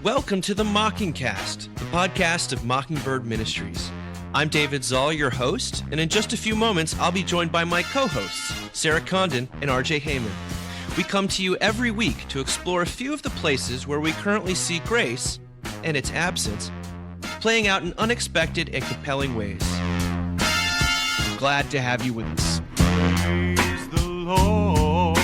Welcome to the Mockingcast, the podcast of Mockingbird Ministries. I'm David Zoll, your host, and in just a few moments, I'll be joined by my co-hosts, Sarah Condon and RJ Heyman. We come to you every week to explore a few of the places where we currently see grace, and its absence, playing out in unexpected and compelling ways. Glad to have you with us. Praise the Lord.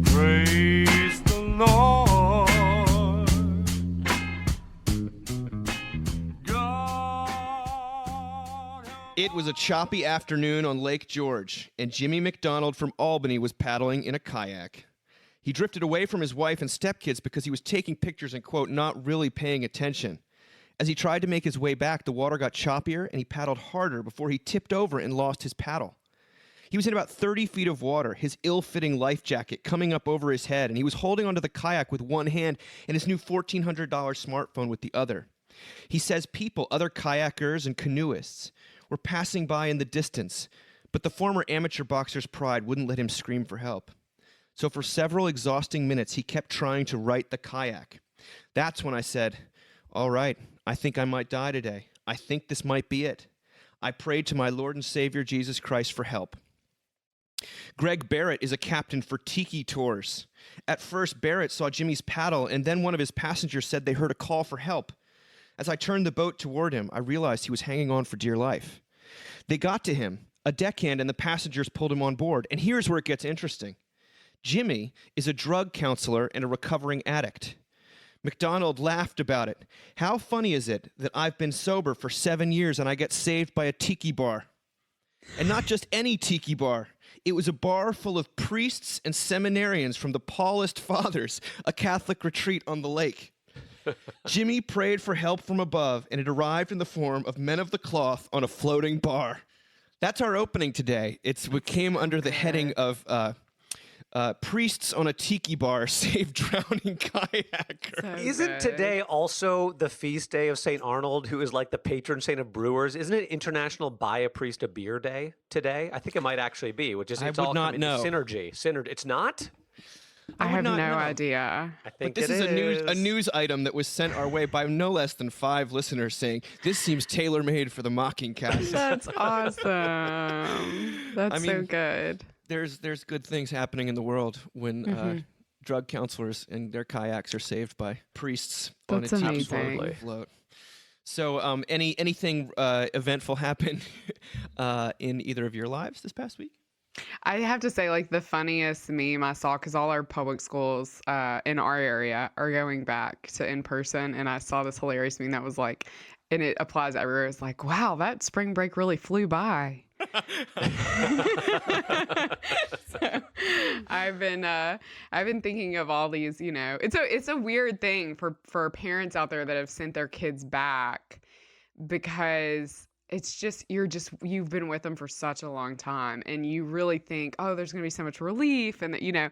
Praise the Lord. God. It was a choppy afternoon on Lake George, and Jimmy McDonald from Albany was paddling in a kayak. He drifted away from his wife and stepkids because he was taking pictures and, quote, not really paying attention. As he tried to make his way back, the water got choppier, and he paddled harder before he tipped over and lost his paddle. He was in about 30 feet of water, his ill-fitting life jacket coming up over his head, and he was holding onto the kayak with one hand and his new $1,400 smartphone with the other. He says people, other kayakers and canoeists, were passing by in the distance, but the former amateur boxer's pride wouldn't let him scream for help. So for several exhausting minutes, he kept trying to right the kayak. That's when I said, all right, I think I might die today. I think this might be it. I prayed to my Lord and Savior Jesus Christ for help. Greg Barrett is a captain for Tiki Tours. At first, Barrett saw Jimmy's paddle, and then one of his passengers said they heard a call for help. As I turned the boat toward him, I realized he was hanging on for dear life. They got to him. A deckhand and the passengers pulled him on board, and here's where it gets interesting. Jimmy is a drug counselor and a recovering addict. McDonald laughed about it. How funny is it that I've been sober for 7 years and I get saved by a tiki bar? And not just any tiki bar. It was a bar full of priests and seminarians from the Paulist Fathers, a Catholic retreat on the lake. Jimmy prayed for help from above, and it arrived in the form of men of the cloth on a floating bar. That's our opening today. It came under the heading of priests on a tiki bar save drowning kayaker. So Isn't good. today also the feast day of St. Arnold, who is like the patron saint of brewers? Isn't it International Buy a Priest a Beer Day today? I think it might actually be, which is it's I would all not coming to know. Synergy. It's not? I have no not know. idea. I But think this it is a news item that was sent our way by no less than 5 listeners saying, this seems tailor-made for the Mockingcast. That's awesome. That's I so mean, good. There's good things happening in the world when drug counselors and their kayaks are saved by priests That's on a tiki amazing. bar float. So anything eventful happen in either of your lives this past week? I have to say, like, the funniest meme I saw, because all our public schools in our area are going back to in-person, and I saw this hilarious meme that was like, and it applies everywhere, it's like, wow, that spring break really flew by. So I've been thinking of all these, it's a weird thing for parents out there that have sent their kids back, because it's just you've been with them for such a long time, and you really think, oh, there's going to be so much relief, and that,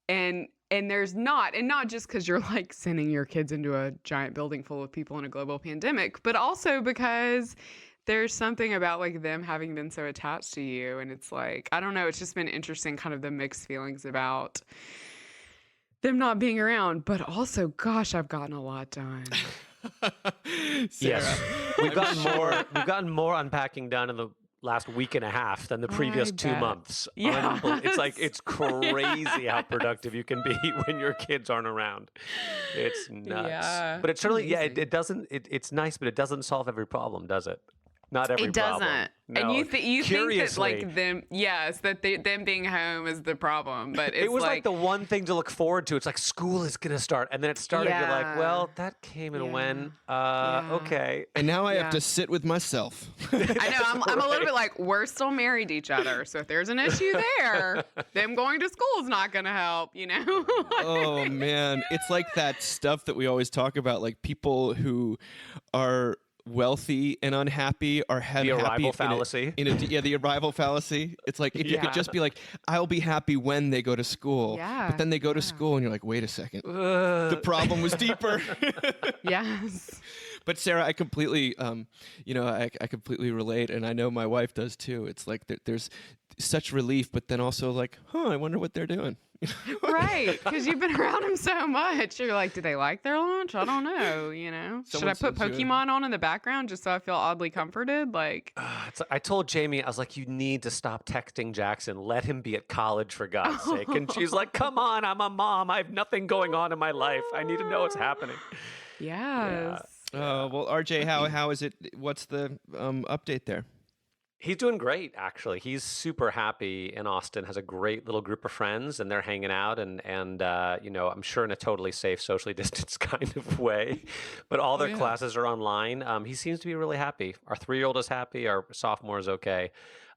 and there's not, and not just because you're like sending your kids into a giant building full of people in a global pandemic, but also because there's something about like them having been so attached to you, and it's like, I don't know, it's just been interesting, kind of the mixed feelings about them not being around, but also, gosh, I've gotten a lot done. Yes. We've gotten more unpacking done in the last week and a half than the previous 2 bet. months. Yes. It's crazy how productive you can be when your kids aren't around. It's nuts. Yeah, But it's certainly, amazing. it doesn't, it's nice, but it doesn't solve every problem, does it? Not every It problem. doesn't. No. And you think that Curiously, like them, yes, that them being home is the problem. But it's it was like the one thing to look forward to. It's like school is going to start. And then it started. You're like, Yeah. well, that came and Yeah. went. Yeah. Okay. And now I Yeah. have to sit with myself. I know, I'm a little bit like, we're still married to each other. So if there's an issue there, them going to school is not going to help, Oh, man. It's like that stuff that we always talk about, like people who are wealthy and unhappy are happy. The arrival fallacy. The arrival fallacy. It's like if you Yeah. could just be like, I'll be happy when they go to school. Yeah, But then they go to school and you're like, wait a second. The problem was deeper. Yes. But Sarah, I completely, I completely relate, and I know my wife does too. It's like there's such relief, but then also like, I wonder what they're doing. Right, because you've been around them so much. You're like, do they like their lunch? I don't know, Should I put Pokemon on in the background just so I feel oddly comforted? Like, I told Jamie, I was like, you need to stop texting Jackson. Let him be at college, for God's sake. And she's like, come on, I'm a mom. I have nothing going on in my life. I need to know what's happening. yes. Well, RJ, how is it? What's the update there? He's doing great, actually. He's super happy in Austin, has a great little group of friends, and they're hanging out and I'm sure in a totally safe, socially distanced kind of way. But all their classes are online. He seems to be really happy. Our 3-year-old is happy. Our sophomore is okay.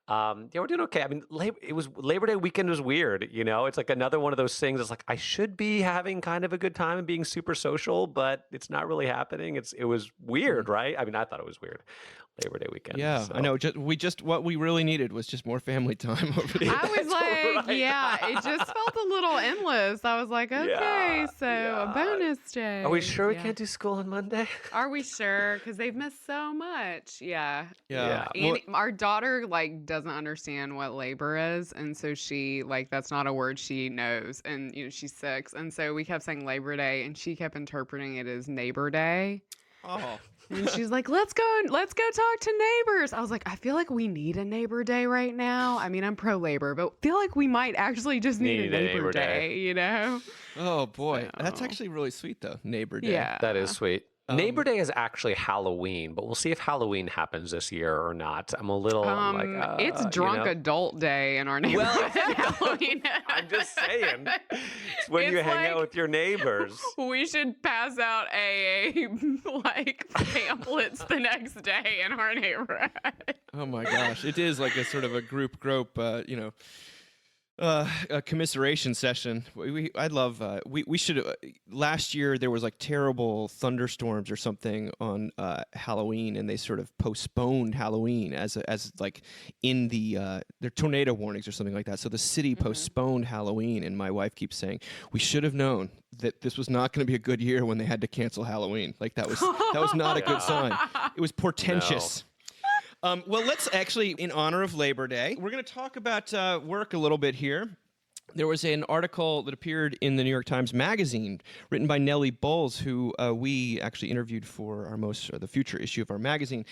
We're doing okay. I mean, Labor Day weekend was weird, It's like another one of those things. It's like I should be having kind of a good time and being super social, but it's not really happening. It was weird, right? I mean, I thought it was weird. Labor Day weekend. Yeah, so. I know. What we really needed was just more family time over there. I was like, right. it just felt a little endless. I was like, okay, a bonus day. Are we sure we can't do school on Monday? Are we sure? Because they've missed so much. Yeah. Well, And our daughter doesn't understand what labor is, and so she that's not a word she knows, and she's 6, and so we kept saying Labor Day, and she kept interpreting it as Neighbor Day. oh. And she's like, let's go talk to neighbors. I was like, I feel like we need a neighbor day right now. I mean, I'm pro labor, but feel like we might actually just need a neighbor day, Oh boy, So- that's actually really sweet though. Neighbor Day. Yeah. That is sweet. Neighbor Day is actually Halloween, but we'll see if Halloween happens this year or not. I'm a little it's drunk adult day in our neighborhood. Halloween. I'm just saying. It's when you It's hang out like- with your neighbors. We should pass out AA pamphlets the next day in our neighborhood. Oh my gosh, it is like a sort of a group a commiseration session. I love. We should. Last year there was like terrible thunderstorms or something on Halloween, and they sort of postponed Halloween as like in the their tornado warnings or something like that. So the city postponed Halloween, and my wife keeps saying we should have known that this was not going to be a good year when they had to cancel Halloween. Like that was not a good sign. It was portentous. Well, let's actually, in honor of Labor Day, we're going to talk about work a little bit here. There was an article that appeared in the New York Times Magazine written by Nellie Bowles, who we actually interviewed for the future issue of our magazine.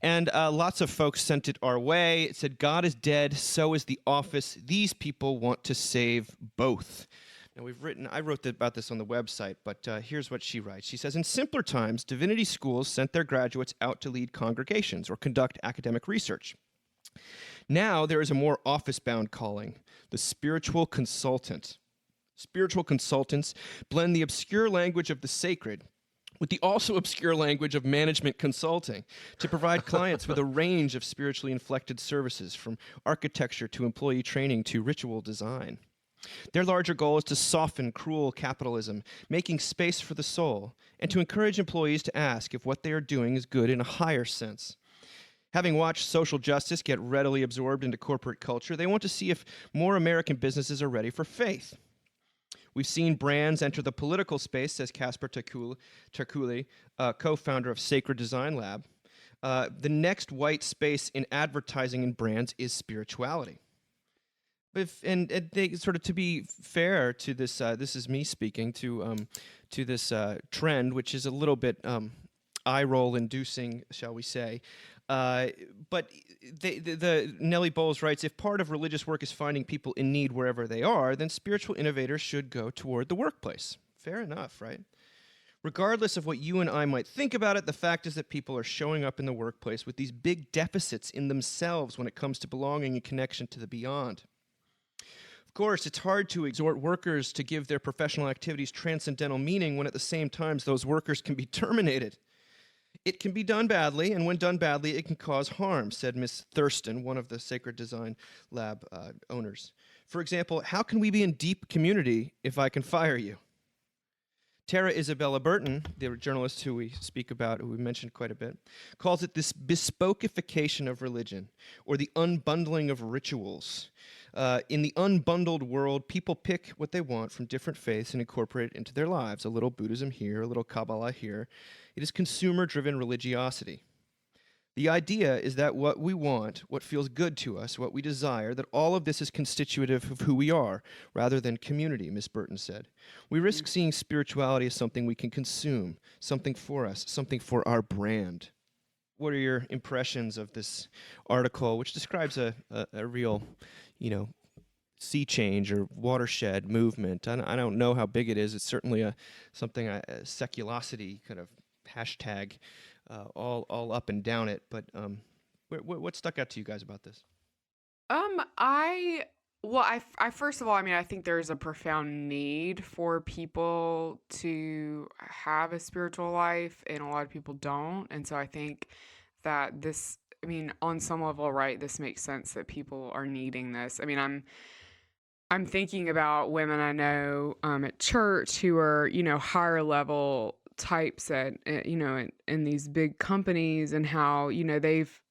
And lots of folks sent it our way. It said, God is dead, so is the office. These people want to save both. Now, I wrote about this on the website, but here's what she writes. She says, in simpler times, divinity schools sent their graduates out to lead congregations or conduct academic research. Now there is a more office-bound calling, the spiritual consultant. Spiritual consultants blend the obscure language of the sacred with the also obscure language of management consulting to provide clients with a range of spiritually inflected services, from architecture to employee training to ritual design. Their larger goal is to soften cruel capitalism, making space for the soul, and to encourage employees to ask if what they are doing is good in a higher sense. Having watched social justice get readily absorbed into corporate culture, they want to see if more American businesses are ready for faith. We've seen brands enter the political space, says Casper Terkuli, co-founder of Sacred Design Lab. The next white space in advertising and brands is spirituality. And they sort of, to be fair to this, this is me speaking to this trend, which is a little bit eye roll inducing, shall we say. But the Nellie Bowles writes, if part of religious work is finding people in need wherever they are, then spiritual innovators should go toward the workplace. Fair enough, right? Regardless of what you and I might think about it, the fact is that people are showing up in the workplace with these big deficits in themselves when it comes to belonging and connection to the beyond. Of course, it's hard to exhort workers to give their professional activities transcendental meaning when at the same time those workers can be terminated. It can be done badly, and when done badly, it can cause harm, said Miss Thurston, one of the Sacred Design Lab owners. For example, how can we be in deep community if I can fire you? Tara Isabella Burton, the journalist who we speak about, who we mentioned quite a bit, calls it this bespokeification of religion, or the unbundling of rituals. In the unbundled world, people pick what they want from different faiths and incorporate it into their lives. A little Buddhism here, a little Kabbalah here. It is consumer-driven religiosity. The idea is that what we want, what feels good to us, what we desire, that all of this is constitutive of who we are, rather than community, Miss Burton said. We risk seeing spirituality as something we can consume, something for us, something for our brand. What are your impressions of this article, which describes a real, sea change or watershed movement? I don't know how big it is. It's certainly a seculosity kind of hashtag all up and down it. But what stuck out to you guys about this? I first of all, I think there's a profound need for people to have a spiritual life, and a lot of people don't. And so I think that this, on some level, right, this makes sense that people are needing this. I'm thinking about women I know at church who are, higher level types at, in these big companies, and how, they've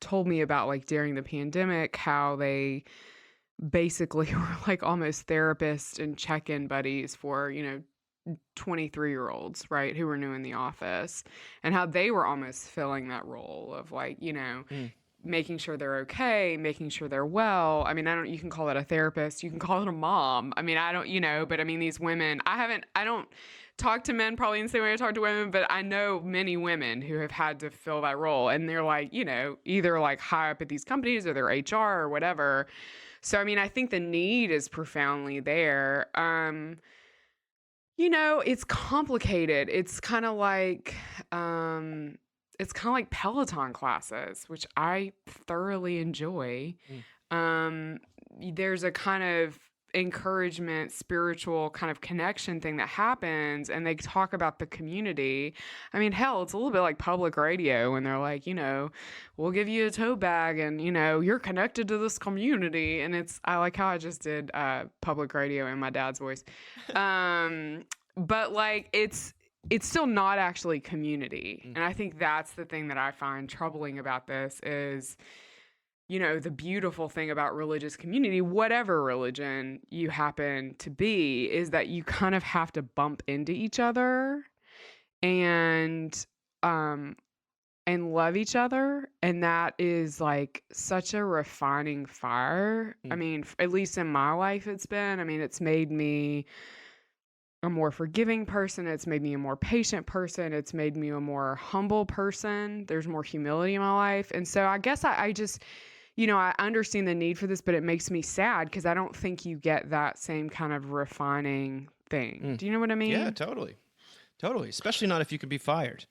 told me about, like, during the pandemic, how they basically were like almost therapists and check-in buddies for, 23-year-olds, right, who were new in the office, and how they were almost filling that role of, like, making sure they're okay, making sure they're well. You can call it a therapist, you can call it a mom. These women, I don't talk to men probably in the same way I talk to women, but I know many women who have had to fill that role, and they're like, either like high up at these companies or they're HR or whatever. So, I think the need is profoundly there. It's complicated. It's kind of like Peloton classes, which I thoroughly enjoy. There's a kind of encouragement, spiritual kind of connection thing that happens, and they talk about the community. Hell, it's a little bit like public radio when they're like, we'll give you a tote bag and, you're connected to this community. And I like how I just did public radio in my dad's voice. But like, it's still not actually community. And I think that's the thing that I find troubling about this is, the beautiful thing about religious community, whatever religion you happen to be, is that you kind of have to bump into each other and love each other. And that is like such a refining fire. At least in my life, it's been, it's made me a more forgiving person. It's made me a more patient person. It's made me a more humble person. There's more humility in my life. And so I guess I just, I understand the need for this, but it makes me sad because I don't think you get that same kind of refining thing. Do you know what I mean? Yeah, totally. Especially not if you could be fired.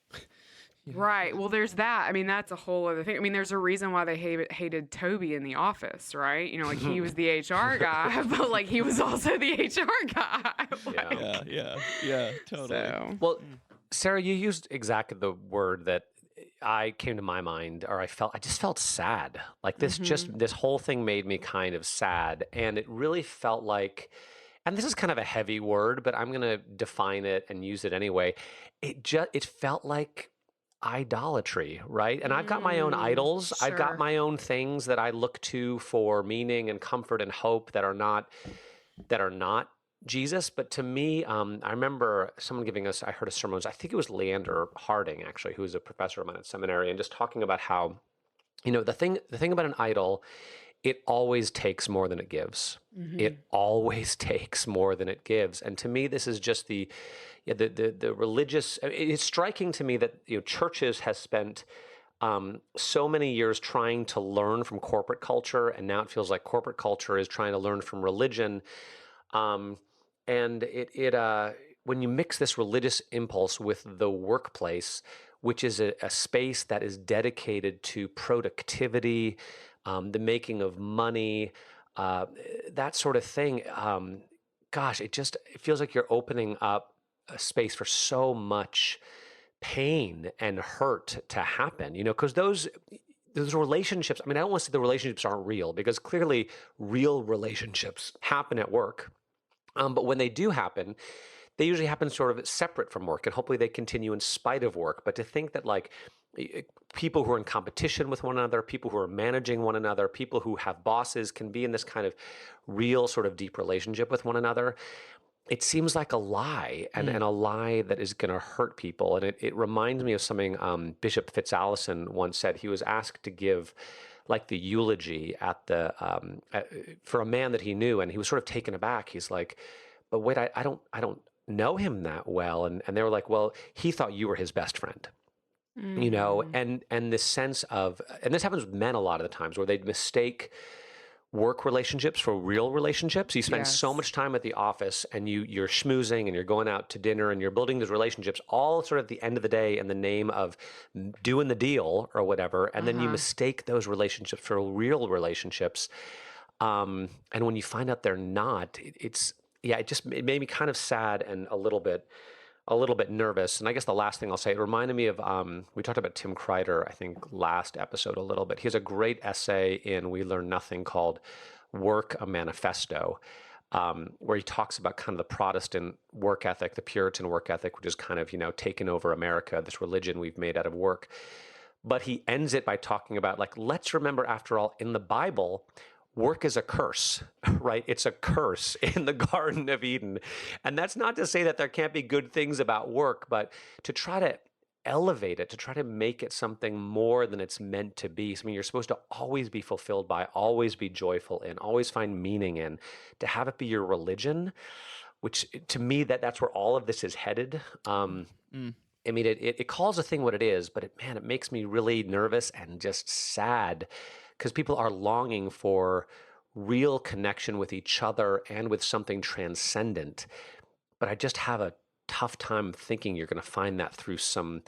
Right. Well, there's that. That's a whole other thing. There's a reason why they hated Toby in the office, right? He was the HR guy, but like he was also the HR guy. Like, yeah, totally. So. Well, Sarah, you used exactly the word that I came to my mind, or I just felt sad. Like this, this whole thing made me kind of sad. And it really felt like, and this is kind of a heavy word, but I'm going to define it and use it anyway. It felt like idolatry, right? And I've got my own idols. Sure. I've got my own things that I look to for meaning and comfort and hope that are not Jesus. But to me, I remember someone I heard a sermon, I think it was Leander Harding, actually, who was a professor of mine at seminary, and just talking about how, the thing about an idol, it always takes more than it gives. It always takes more than it gives. And to me, this is just the religious. It's striking to me that churches has spent so many years trying to learn from corporate culture, and now it feels like corporate culture is trying to learn from religion. And when you mix this religious impulse with the workplace, which is a space that is dedicated to productivity, the making of money, that sort of thing, it feels like you're opening up a space for so much pain and hurt to happen, because those relationships, I don't want to say the relationships aren't real, because clearly real relationships happen at work. But when they do happen, they usually happen sort of separate from work, and hopefully they continue in spite of work. But to think that like people who are in competition with one another, people who are managing one another, people who have bosses can be in this kind of real sort of deep relationship with one another, it seems like a lie, and a lie that is going to hurt people. And it reminds me of something Bishop Fitzallison once said. He was asked to give like the eulogy for a man that he knew, and he was sort of taken aback. He's like, but wait, I don't know him that well. And they were like, well, he thought you were his best friend. And this sense of, and this happens with men a lot of the times, where they'd mistake work relationships for real relationships. You spend so much time at the office, and you're schmoozing, and you're going out to dinner, and you're building those relationships all sort of at the end of the day in the name of doing the deal or whatever. And then you mistake those relationships for real relationships. And when you find out they're not, it made me kind of sad and a little bit nervous. And I guess the last thing I'll say, it reminded me of, we talked about Tim Kreider, I think, last episode a little bit. He has a great essay in We Learn Nothing called Work, a Manifesto, where he talks about kind of the Protestant work ethic, the Puritan work ethic, which is kind of, taken over America, this religion we've made out of work. But he ends it by talking about, like, let's remember, after all, in the Bible, work is a curse, right? It's a curse in the Garden of Eden. And that's not to say that there can't be good things about work, but to try to elevate it, to try to make it something more than it's meant to be. I mean, you're supposed to always be fulfilled by, always be joyful in, always find meaning in. To have it be your religion, which to me, that's where all of this is headed. I mean, it calls a thing what it is, but it makes me really nervous and just sad, because people are longing for real connection with each other and with something transcendent. But I just have a tough time thinking you're going to find that through some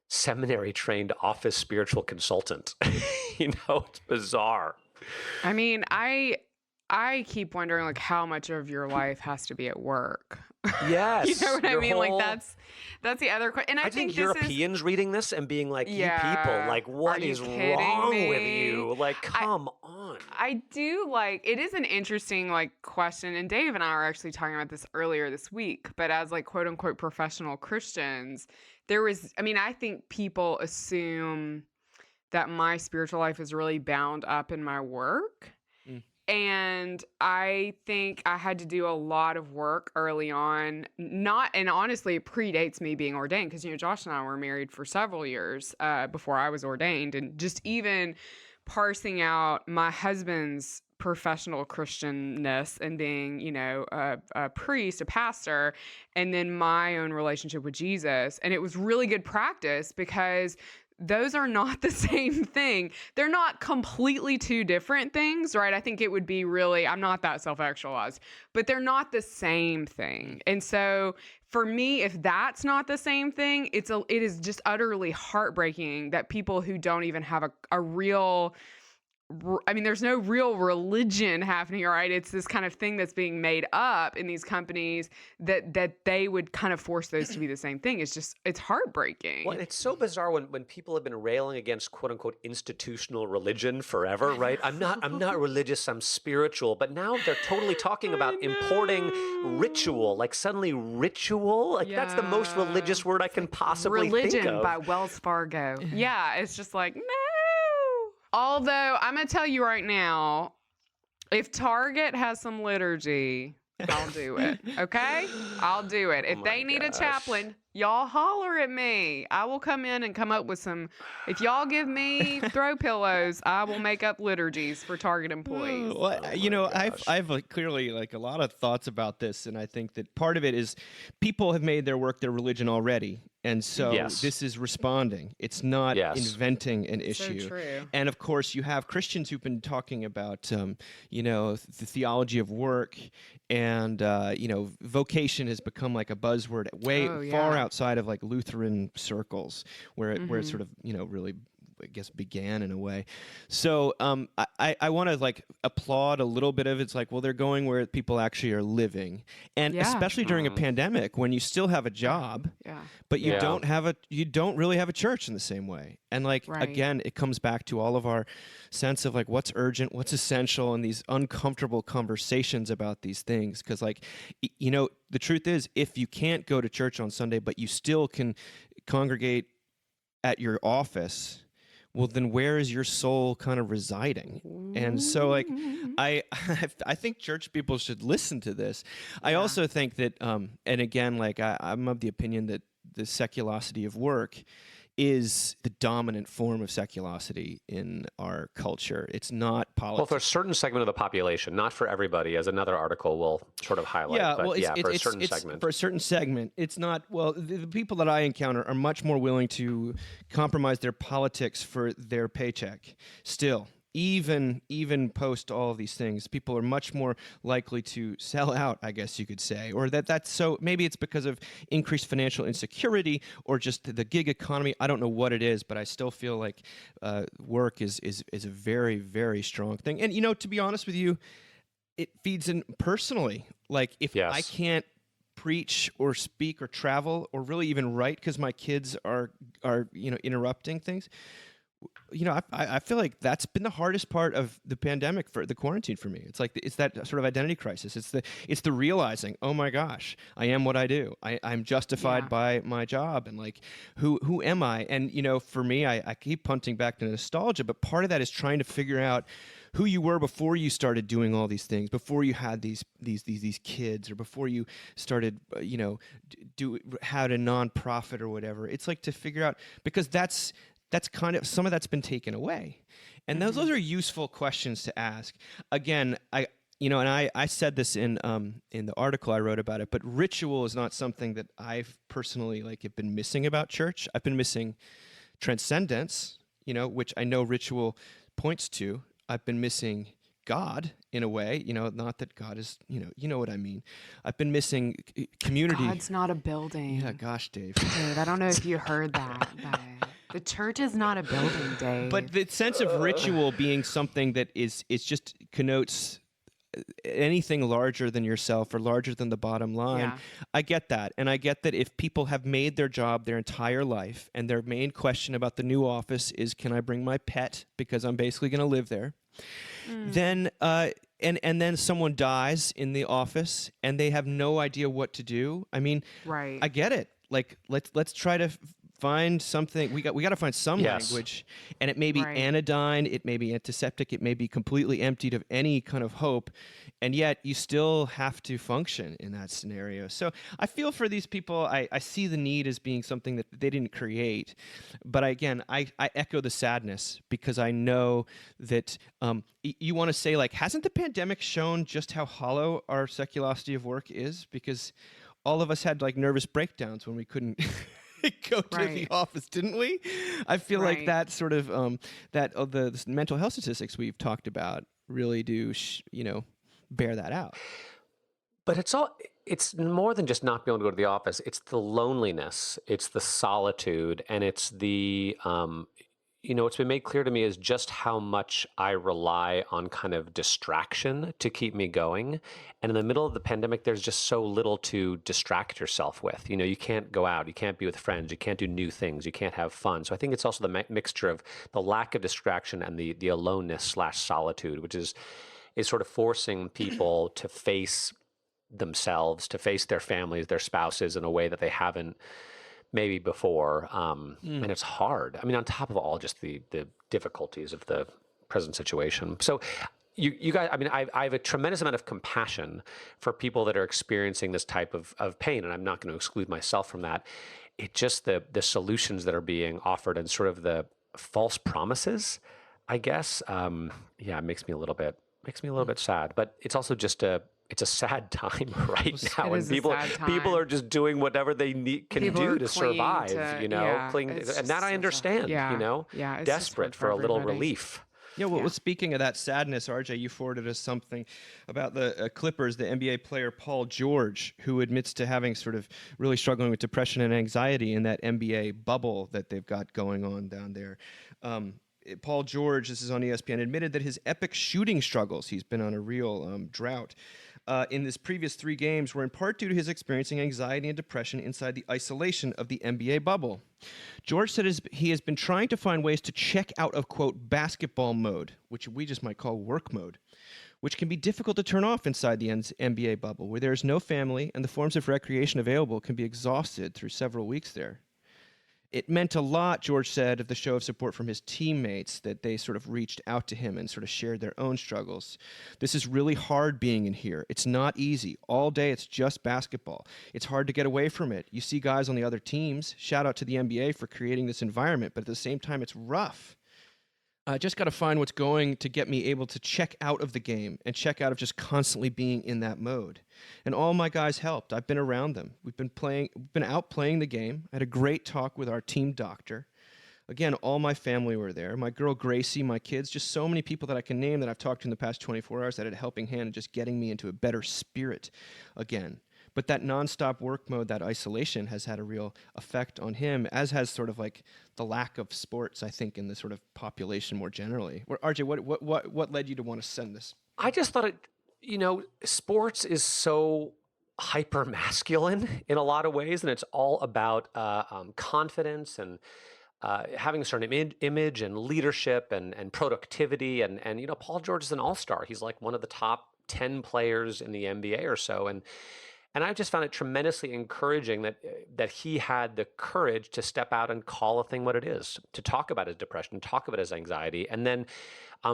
seminary-trained office spiritual consultant. It's bizarre. I mean, I keep wondering, like, how much of your life has to be at work. Yes. You know what I mean? Like, that's the other question. And I think Europeans reading this and being like, you people, like, what is wrong with you? Like, come on. I do it is an interesting, like, question. And Dave and I were actually talking about this earlier this week. But as, like, quote unquote professional Christians, I think people assume that my spiritual life is really bound up in my work. And I think I had to do a lot of work early on, and honestly, it predates me being ordained, because, Josh and I were married for several years before I was ordained. And just even parsing out my husband's professional Christianness and being, a priest, a pastor, and then my own relationship with Jesus. And it was really good practice, because those are not the same thing. They're not completely two different things, right? I think it would be really, I'm not that self-actualized, but they're not the same thing. And so for me, if that's not the same thing, it is just utterly heartbreaking that people who don't even have a real, there's no real religion happening, right? It's this kind of thing that's being made up in these companies that they would kind of force those to be the same thing. It's heartbreaking. Well, it's so bizarre when people have been railing against quote unquote institutional religion forever, right? I'm not religious, I'm spiritual. But now they're totally talking about importing ritual, like suddenly ritual. Like that's the most religious word I can possibly think of. Religion by Wells Fargo. Yeah, it's just like, no. Although, I'm going to tell you right now, if Target has some liturgy, I'll do it. Okay? I'll do it. If they need a chaplain, y'all holler at me. I will come in and come up with some. If y'all give me throw pillows, I will make up liturgies for Target employees. Well, I've clearly a lot of thoughts about this, and I think that part of it is people have made their work their religion already. And so this is responding. It's not inventing an issue. So true. And of course, you have Christians who've been talking about, the theology of work, and vocation has become like a buzzword far outside of like Lutheran circles, where it sort of really, I guess, began in a way. So I want to applaud a little bit of it's like, well, they're going where people actually are living, and especially during a pandemic when you still have a job, but you don't really have a church in the same way. And again, it comes back to all of our sense of what's urgent, what's essential, and these uncomfortable conversations about these things. Because the truth is, if you can't go to church on Sunday, but you still can congregate at your office well, then where is your soul kind of residing? And so, like, I I think church people should listen to this. I also think that, and again, like, I'm of the opinion that the seculosity of work is the dominant form of seculosity in our culture. It's not politics. Well, for a certain segment of the population, not for everybody, as another article will sort of highlight. Yeah, but well, for a certain segment. For a certain segment, it's not. Well, the people that I encounter are much more willing to compromise their politics for their paycheck. Still, even post all of these things, people are much more likely to sell out, I guess you could say, or that's so. Maybe it's because of increased financial insecurity or just the gig economy. I don't know what it is, but I still feel like work is a very, very strong thing. And to be honest with you, it feeds in personally. Like if I can't preach or speak or travel or really even write because my kids are interrupting things. I feel like that's been the hardest part of the pandemic, for the quarantine for me. It's like it's that sort of identity crisis. It's the realizing, oh my gosh, I am what I do. I'm justified by my job, and like who am I? And for me, I keep punting back to nostalgia, but part of that is trying to figure out who you were before you started doing all these things, before you had these kids, or before you started had a nonprofit or whatever. It's like to figure out, because that's kind of, some of that's been taken away. And those are useful questions to ask. Again, I said this in the article I wrote about it, but ritual is not something that I've personally have been missing about church. I've been missing transcendence, which I know ritual points to. I've been missing God in a way, not that God is, you know what I mean. I've been missing community. God's not a building. Yeah, gosh, Dave. Dave, I don't know if you heard that, but the church is not a building, Dave. But the sense of ritual being something that is just connotes anything larger than yourself or larger than the bottom line. Yeah. I get that. And I get that if people have made their job their entire life and their main question about the new office is, can I bring my pet because I'm basically going to live there? Then and then someone dies in the office and they have no idea what to do. I mean, right. I get it. Like let's try to find something. We got to find some language, and it may be anodyne, it may be antiseptic, it may be completely emptied of any kind of hope, and yet you still have to function in that scenario. So I feel for these people. I see the need as being something that they didn't create, but again, I echo the sadness, because I know that you want to say, like, hasn't the pandemic shown just how hollow our seculosity of work is? Because all of us had nervous breakdowns when we couldn't go to the office, didn't we? I feel like that sort of the mental health statistics we've talked about really do bear that out. But it's more than just not being able to go to the office. It's the loneliness, it's the solitude, and it's the it's been made clear to me is just how much I rely on kind of distraction to keep me going. And in the middle of the pandemic, there's just so little to distract yourself with. You can't go out, you can't be with friends, you can't do new things, you can't have fun. So I think it's also the mixture of the lack of distraction and the aloneness / solitude, which is sort of forcing people to face themselves, to face their families, their spouses in a way that they haven't maybe before, and it's hard. I mean, on top of all just the difficulties of the present situation. So you guys, I mean, I have a tremendous amount of compassion for people that are experiencing this type of pain, and I'm not going to exclude myself from that. It's just the solutions that are being offered and sort of the false promises, I guess. It makes me a little bit sad, but it's also just it's a sad time now, and people are just doing whatever they can do to survive. And that I understand. Desperate for a little relief. Yeah, well, speaking of that sadness, RJ, you forwarded us something about the Clippers, the NBA player Paul George, who admits to having sort of really struggling with depression and anxiety in that NBA bubble that they've got going on down there. Paul George, this is on ESPN, admitted that his epic shooting struggles, he's been on a real drought, in his previous 3 games were in part due to his experiencing anxiety and depression inside the isolation of the NBA bubble. George said he has been trying to find ways to check out of, quote, basketball mode, which we just might call work mode, which can be difficult to turn off inside the NBA bubble, where there is no family and the forms of recreation available can be exhausted through several weeks there. It meant a lot, George said, of the show of support from his teammates, that they sort of reached out to him and sort of shared their own struggles. This is really hard being in here. It's not easy. All day it's just basketball. It's hard to get away from it. You see guys on the other teams. Shout out to the NBA for creating this environment, but at the same time, it's rough. I just got to find what's going to get me able to check out of the game and check out of just constantly being in that mode. And all my guys helped. I've been around them. We've been out playing the game. I had a great talk with our team doctor. Again, all my family were there. My girl Gracie, my kids, just so many people that I can name that I've talked to in the past 24 hours that had a helping hand in just getting me into a better spirit again. But that nonstop work mode, that isolation, has had a real effect on him, as has sort of like the lack of sports, I think, in the sort of population more generally. RJ, what led you to want to send this? I just thought sports is so hyper masculine in a lot of ways, and it's all about confidence and having a certain image and leadership and productivity. And Paul George is an all-star. He's like one of the top 10 players in the NBA or so. And I just found it tremendously encouraging that he had the courage to step out and call a thing what it is, to talk about his depression, talk about his anxiety, and then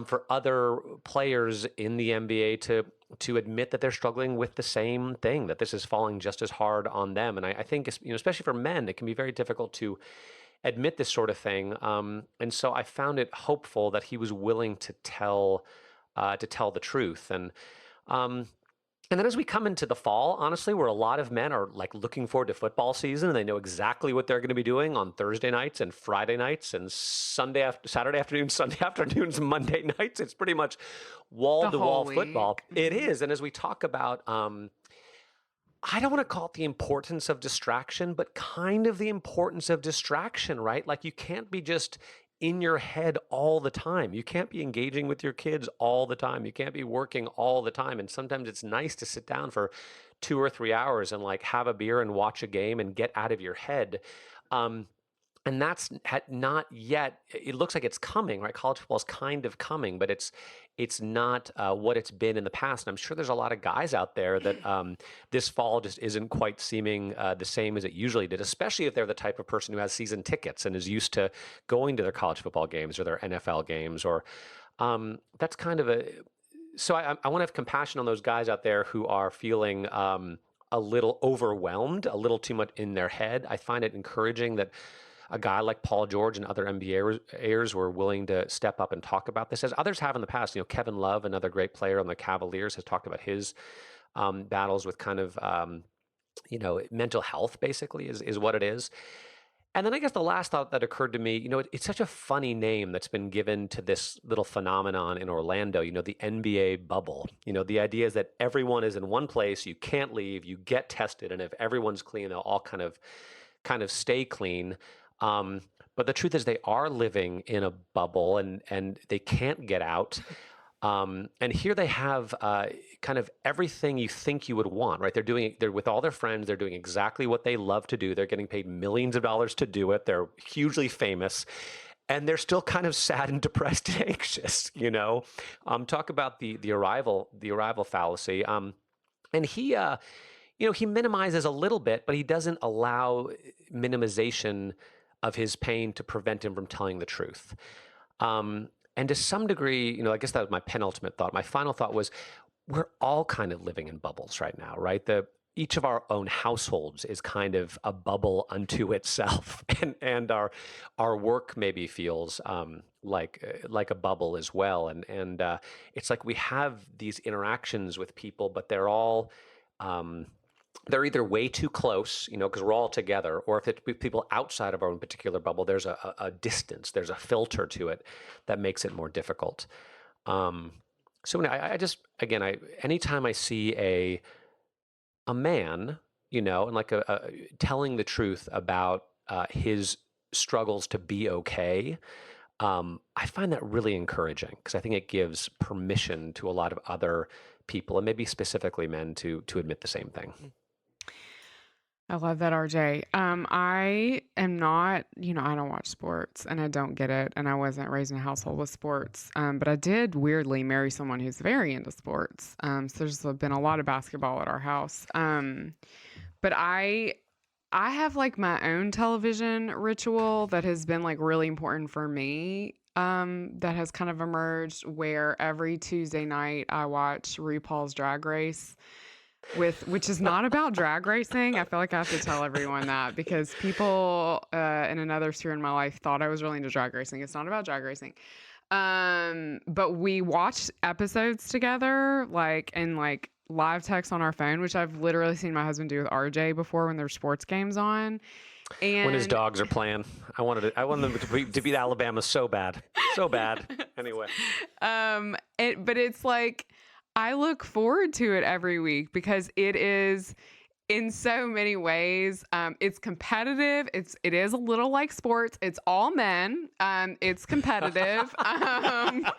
for other players in the NBA to admit that they're struggling with the same thing, that this is falling just as hard on them. And I think, especially for men, it can be very difficult to admit this sort of thing. And so I found it hopeful that he was willing to tell the truth. And then as we come into the fall, honestly, where a lot of men are like looking forward to football season, and they know exactly what they're going to be doing on Thursday nights and Friday nights and Saturday afternoons, Sunday afternoons, Monday nights. It's pretty much wall-to-wall football. It is. And as we talk about, I don't want to call it the importance of distraction, but kind of the importance of distraction, right? Like you can't be just in your head all the time. You can't be engaging with your kids all the time. You can't be working all the time. And sometimes it's nice to sit down for 2 or 3 hours and like have a beer and watch a game and get out of your head. And that's not yet, it looks like it's coming, right? College football is kind of coming, but it's not what it's been in the past. And I'm sure there's a lot of guys out there that this fall just isn't quite seeming the same as it usually did, especially if they're the type of person who has season tickets and is used to going to their college football games or their NFL games, or that's kind of so I want to have compassion on those guys out there who are feeling a little overwhelmed, a little too much in their head. I find it encouraging that a guy like Paul George and other NBAers were willing to step up and talk about this, as others have in the past. Kevin Love, another great player on the Cavaliers, has talked about his battles with kind of, mental health, basically, is what it is. And then I guess the last thought that occurred to me, it's such a funny name that's been given to this little phenomenon in Orlando, the NBA bubble. The idea is that everyone is in one place, you can't leave, you get tested, and if everyone's clean, they'll all kind of stay clean. But the truth is they are living in a bubble and they can't get out. And here they have kind of everything you think you would want, right? They're with all their friends. They're doing exactly what they love to do. They're getting paid millions of dollars to do it. They're hugely famous. And they're still kind of sad and depressed and anxious, Talk about the arrival fallacy. And he minimizes a little bit, but he doesn't allow minimization of his pain to prevent him from telling the truth. And to some degree, I guess that was my penultimate thought. My final thought was, we're all kind of living in bubbles right now, right? Each of our own households is kind of a bubble unto itself, and our work maybe feels like a bubble as well. And it's like we have these interactions with people, but they're all they're either way too close, because we're all together, or if it's people outside of our own particular bubble, there's a distance, there's a filter to it that makes it more difficult. So I just, again, anytime I see a man, and like telling the truth about his struggles to be okay, I find that really encouraging, because I think it gives permission to a lot of other people, and maybe specifically men, to admit the same thing. I love that, RJ. I am not, I don't watch sports and I don't get it. And I wasn't raised in a household with sports. But I did weirdly marry someone who's very into sports. So there's been a lot of basketball at our house. But I I have like my own television ritual that has been like really important for me. That has kind of emerged where every Tuesday night I watch RuPaul's Drag Race which is not about drag racing. I feel like I have to tell everyone that because people in another sphere in my life thought I was really into drag racing. It's not about drag racing. But we watch episodes together, like live text on our phone, which I've literally seen my husband do with RJ before when there's sports games on. And When his dogs are playing, I wanted them to beat Alabama so bad. Anyway. But it's like I look forward to it every week because it is in so many ways. It's competitive. It is a little like sports. It's all men. It's competitive. But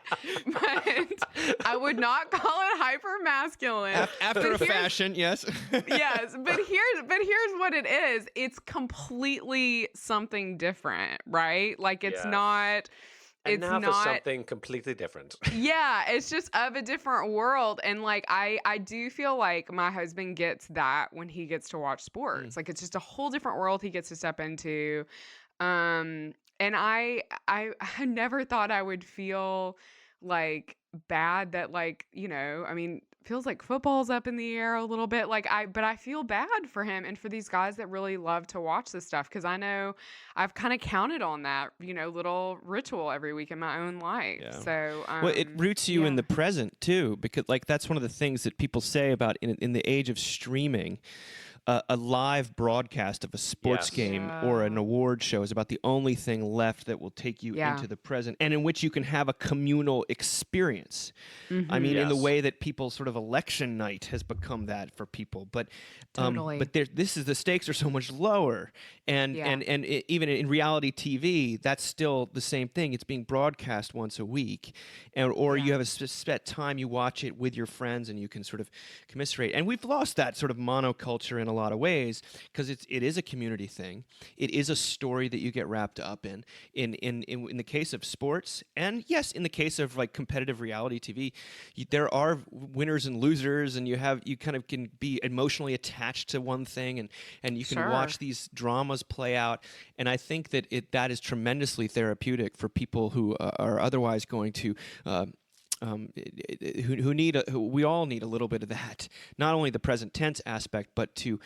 I would not call it hyper masculine. After a fashion, yes. Yes, but here's what it is. It's completely something different, right? Like it's Yes. not. And It's now not. for something completely different. Yeah, it's just of a different world. And like I do feel like my husband gets that when he gets to watch sports. Like it's just a whole different world he gets to step into. And I never thought I would feel like bad that like, I mean, feels like football's up in the air a little bit. But I feel bad for him and for these guys that really love to watch this stuff because I know I've kind of counted on that, little ritual every week in my own life. Yeah. So, Well, it roots you in yeah. the present too, because like that's one of the things that people say about in the age of streaming. A live broadcast of a sports Yes. game or an Yeah. award show is about the only thing left that will take you Yeah. into the present and in which you can have a communal experience. I mean, in the Yes. way that people sort of election night has become that for people. But Totally. but the stakes are so much lower, and Yeah. even in reality TV, that's still the same thing. It's being broadcast once a week, or you Yeah. have a set time you watch it with your friends, and you can sort of commiserate. And we've lost that sort of monoculture in a lot of ways because it is a community thing. It is a story that you get wrapped up in the case of sports, and yes, in the case of like competitive reality TV, there are winners and losers, and you kind of can be emotionally attached to one thing, and you can Sure. watch these dramas play out. And I think that that is tremendously therapeutic for people who are otherwise going to. Who we all need a little bit of that, not only the present tense aspect, but to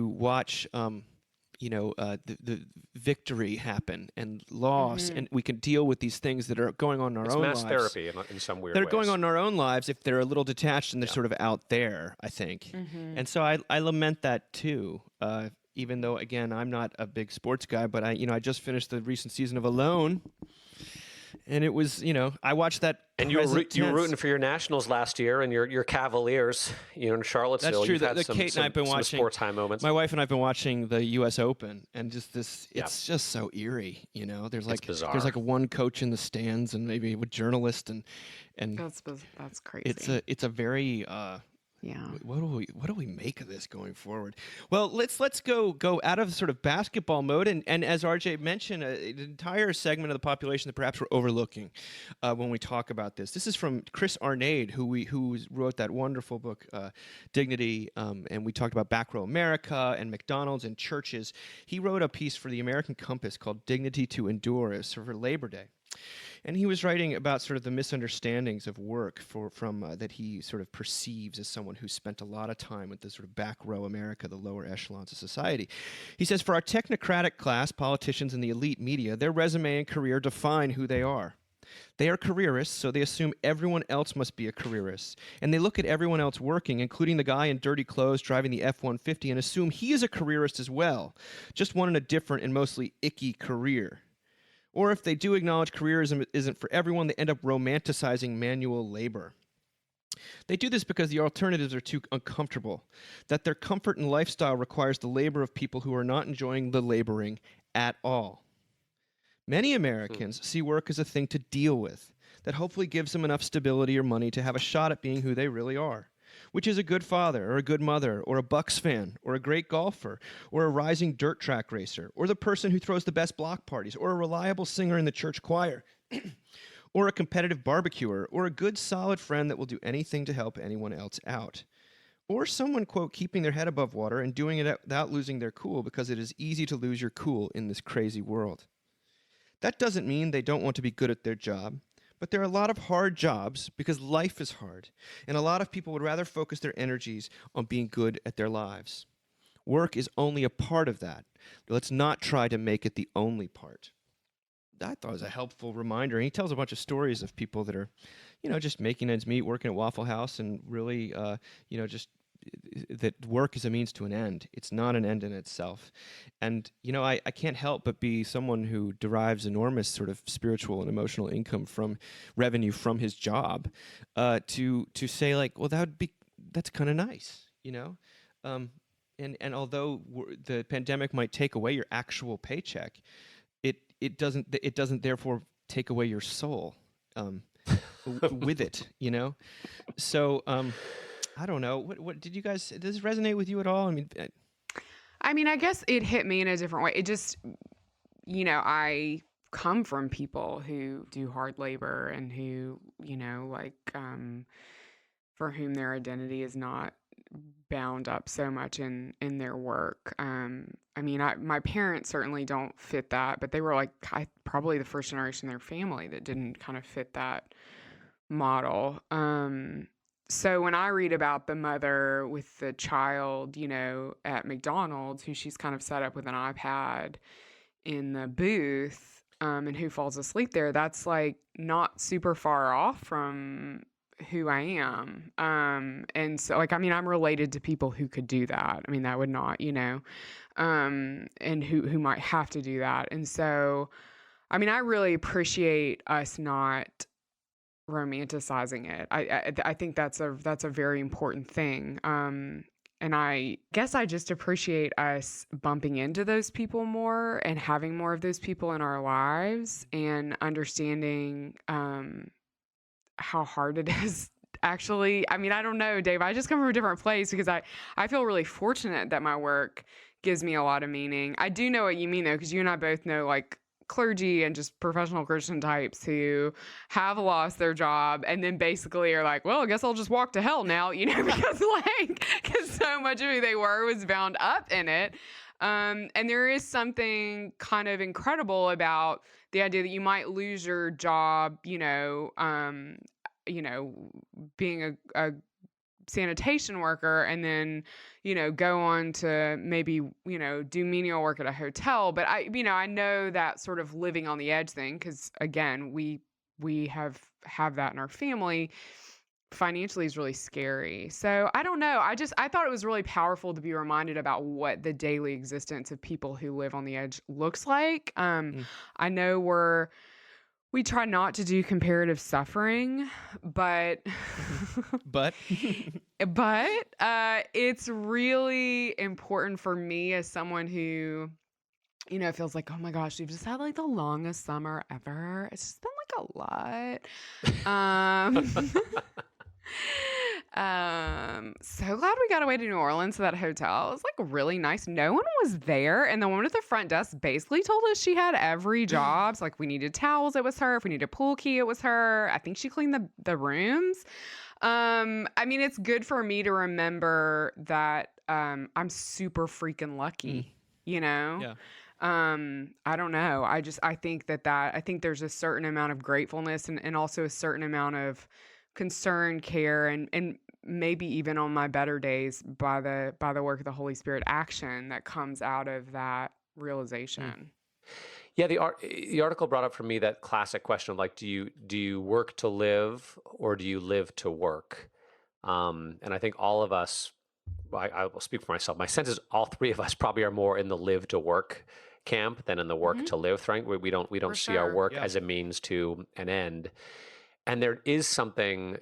watch the victory happen and loss, and we can deal with these things that are going on in our It's own mass lives. therapy in some weird That are ways. going on in our own lives if they're a little detached and they're sort of out there, I think. And so I lament that too. Even though, again, I'm not a big sports guy, but I just finished the recent season of Alone, and it was, I watched that. And you were present tense. rooting for your Nationals last year and your Cavaliers, in Charlottesville. That's true. You've had The some, Kate and I've been some watching sports high moments. My wife and I've been watching the U.S. Open, and just this, it's just so eerie. There's like bizarre. there's like one coach in the stands and maybe a journalist, and That's crazy. it's a very yeah. what do we make of this going forward? Well, let's go out of sort of basketball mode, and as RJ mentioned, an entire segment of the population that perhaps we're overlooking when we talk about this. This is from Chris Arnade, who wrote that wonderful book, Dignity, and we talked about Back Row America and McDonald's and churches. He wrote a piece for the American Compass called Dignity to Endure, it was for Labor Day. And he was writing about sort of the misunderstandings of work from that he sort of perceives as someone who spent a lot of time with the sort of back row America, the lower echelons of society. He says, for our technocratic class, politicians and the elite media, their resume and career define who they are. They are careerists, so they assume everyone else must be a careerist. And they look at everyone else working, including the guy in dirty clothes driving the F-150, and assume he is a careerist as well, just one in a different and mostly icky career. Or if they do acknowledge careerism isn't for everyone, they end up romanticizing manual labor. They do this because the alternatives are too uncomfortable, that their comfort and lifestyle requires the labor of people who are not enjoying the laboring at all. Many Americans see work as a thing to deal with, that hopefully gives them enough stability or money to have a shot at being who they really are, which is a good father or a good mother or a Bucks fan or a great golfer or a rising dirt track racer or the person who throws the best block parties or a reliable singer in the church choir or a competitive barbecuer or a good solid friend that will do anything to help anyone else out. or someone, quote, keeping their head above water and doing it without losing their cool because it is easy to lose your cool in this crazy world. That doesn't mean they don't want to be good at their job, but there are a lot of hard jobs because life is hard, and a lot of people would rather focus their energies on being good at their lives. Work is only a part of that. Let's not try to make it the only part. I thought it was a helpful reminder. And he tells a bunch of stories of people that are, just making ends meet, working at Waffle House, and really, just that work is a means to an end. It's not an end in itself. And, I can't help but be someone who derives enormous sort of spiritual and emotional income from revenue from his job, to say like, well, that's kind of nice, And although the pandemic might take away your actual paycheck, it doesn't therefore take away your soul with it, So I don't know. What did you guys? Does it resonate with you at all? I mean, I guess it hit me in a different way. It just, I come from people who do hard labor and who, for whom their identity is not bound up so much in their work. My parents certainly don't fit that, but they were probably the first generation in their family that didn't kind of fit that model. So when I read about the mother with the child, at McDonald's, who she's kind of set up with an iPad in the booth, and who falls asleep there, that's not super far off from who I am. And so I'm related to people who could do that. That would not, and who might have to do that. And so, I really appreciate us not romanticizing it. I think that's a very important thing. And I guess I just appreciate us bumping into those people more and having more of those people in our lives and understanding, how hard it is. Actually, I don't know, Dave, I just come from a different place because I feel really fortunate that my work gives me a lot of meaning. I do know what you mean, though, because you and I both know clergy and just professional Christian types who have lost their job and then basically are like, well, I guess I'll just walk to hell now, because so much of who they were was bound up in it. And there is something kind of incredible about the idea that you might lose your job, being a sanitation worker and then, go on to maybe, do menial work at a hotel. But I know that sort of living on the edge thing, because again, we have that in our family. Financially is really scary. So I don't know. I thought it was really powerful to be reminded about what the daily existence of people who live on the edge looks like. I know we try not to do comparative suffering, but it's really important for me as someone who, feels like, oh my gosh, we've just had the longest summer ever. It's just been a lot. So glad we got away to New Orleans to that hotel. It was really nice. No one was there, and the woman at the front desk basically told us she had every job. So we needed towels, it was her. If we needed a pool key, it was her. I think she cleaned the rooms. It's good for me to remember that I'm super freaking lucky, Yeah. I don't know. I think I think there's a certain amount of gratefulness and also a certain amount of concern, care, and maybe even on my better days by the work of the Holy Spirit, action that comes out of that realization. Yeah, the article brought up for me that classic question of do you work to live or do you live to work? And I think all of us, I will speak for myself. My sense is all three of us probably are more in the live to work camp than in the work to live. Right? We don't see our work as a means to an end. And there is something,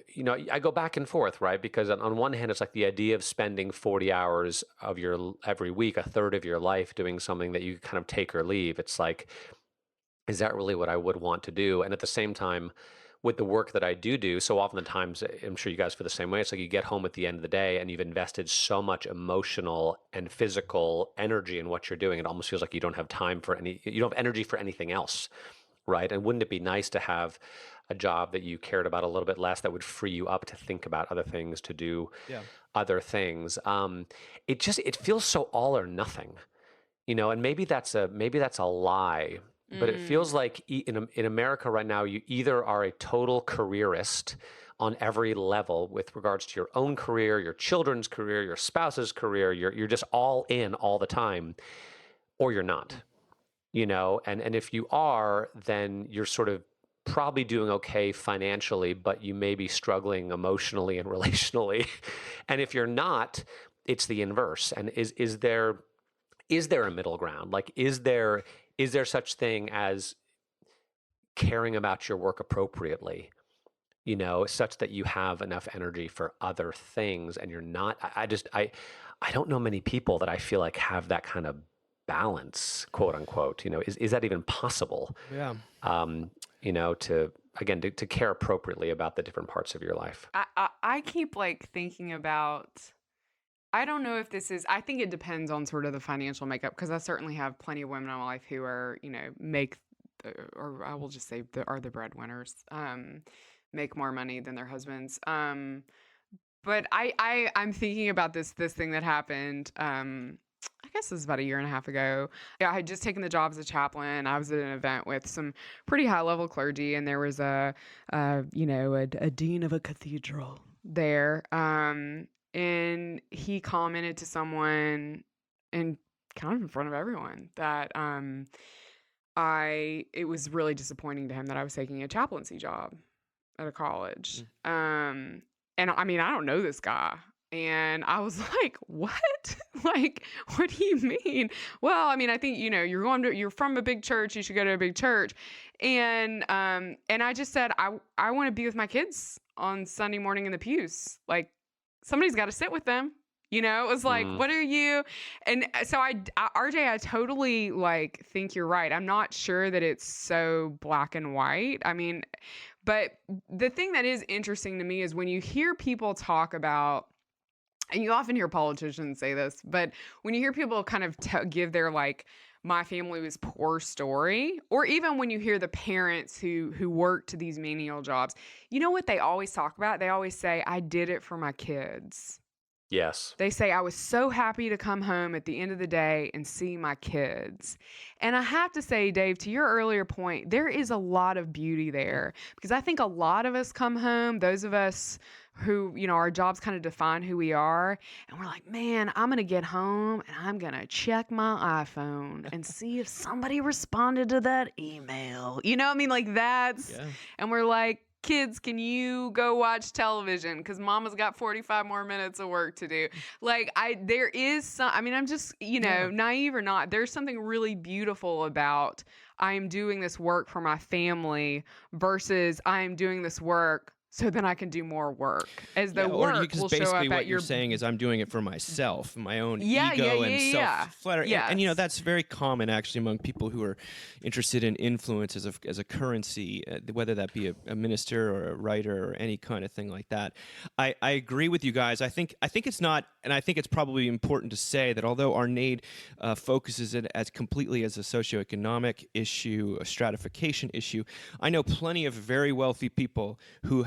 I go back and forth, right? Because on one hand, it's the idea of spending 40 hours of every week, a third of your life doing something that you kind of take or leave. It's is that really what I would want to do? And at the same time, with the work that I do, so oftentimes, I'm sure you guys feel the same way. It's you get home at the end of the day and you've invested so much emotional and physical energy in what you're doing. It almost feels like you don't have you don't have energy for anything else, right? And wouldn't it be nice to have a job that you cared about a little bit less that would free you up to think about other things to do? Yeah. other things. It feels so all or nothing, and maybe that's a lie, but it feels like in America right now, you either are a total careerist on every level with regards to your own career, your children's career, your spouse's career, you're just all in all the time, or you're not, and if you are, then you're sort of probably doing okay financially, but you may be struggling emotionally and relationally. And if you're not, it's the inverse. And is there a middle ground? Like, is there such thing as caring about your work appropriately, such that you have enough energy for other things and you're not, I don't know many people that I feel like have that kind of balance, quote unquote, is that even possible? Yeah. To care appropriately about the different parts of your life. I keep like thinking about, I don't know if this is, I think it depends on sort of the financial makeup, because I certainly have plenty of women in my life who are, or I will just say are the breadwinners, make more money than their husbands. But I'm thinking about this thing that happened, I guess it was about a year and a half ago. Yeah, I had just taken the job as a chaplain. I was at an event with some pretty high-level clergy, and there was a dean of a cathedral there. And he commented to someone, and kind of in front of everyone, that it was really disappointing to him that I was taking a chaplaincy job at a college. And I mean, I don't know this guy. And I was like, what? Like, what do you mean? Well, I mean, I think, you're from a big church. You should go to a big church. And I just said, I want to be with my kids on Sunday morning in the pews. Like, somebody's got to sit with them. It was like, what are you? And so RJ, I totally like think you're right. I'm not sure that it's so black and white. I mean, but the thing that is interesting to me is when you hear people talk about, and you often hear politicians say this, but when you hear people kind of give their like, my family was poor story, or even when you hear the parents who worked these menial jobs, you know what they always talk about? They always say, I did it for my kids. Yes. They say, I was so happy to come home at the end of the day and see my kids. And I have to say, Dave, to your earlier point, there is a lot of beauty there, because I think a lot of us come home, those of us who, our jobs kind of define who we are. And we're like, man, I'm going to get home and I'm going to check my iPhone and see if somebody responded to that email. Like that's, yeah. And we're like, kids, can you go watch television? Because mama's got 45 more minutes of work to do. Like, there is some, I'm just, naive or not, there's something really beautiful about I am doing this work for my family versus I am doing this work so then I can do more work. As the work will show up basically at what you're saying is I'm doing it for myself, my own ego and self-flattery. Yes. And that's very common actually among people who are interested in influence as a currency, whether that be a minister or a writer or any kind of thing like that. I agree with you guys. I think it's not, and I think it's probably important to say that although our NAID focuses it as completely as a socioeconomic issue, a stratification issue, I know plenty of very wealthy people who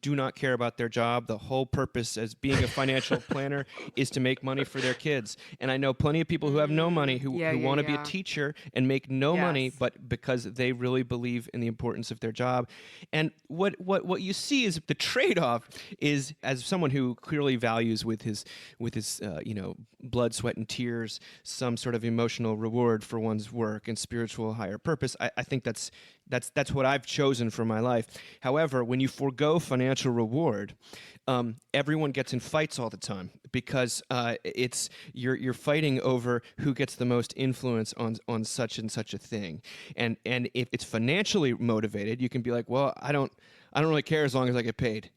do not care about their job. The whole purpose as being a financial planner is to make money for their kids. And I know plenty of people who have no money who want to be a teacher and make no money, but because they really believe in the importance of their job. And what you see is the trade-off is, as someone who clearly values with his blood, sweat, and tears some sort of emotional reward for one's work and spiritual higher purpose. I think that's what I've chosen for my life. However, when you forego financial reward, everyone gets in fights all the time because you're fighting over who gets the most influence on such and such a thing. And if it's financially motivated, you can be like, well, I don't really care as long as I get paid.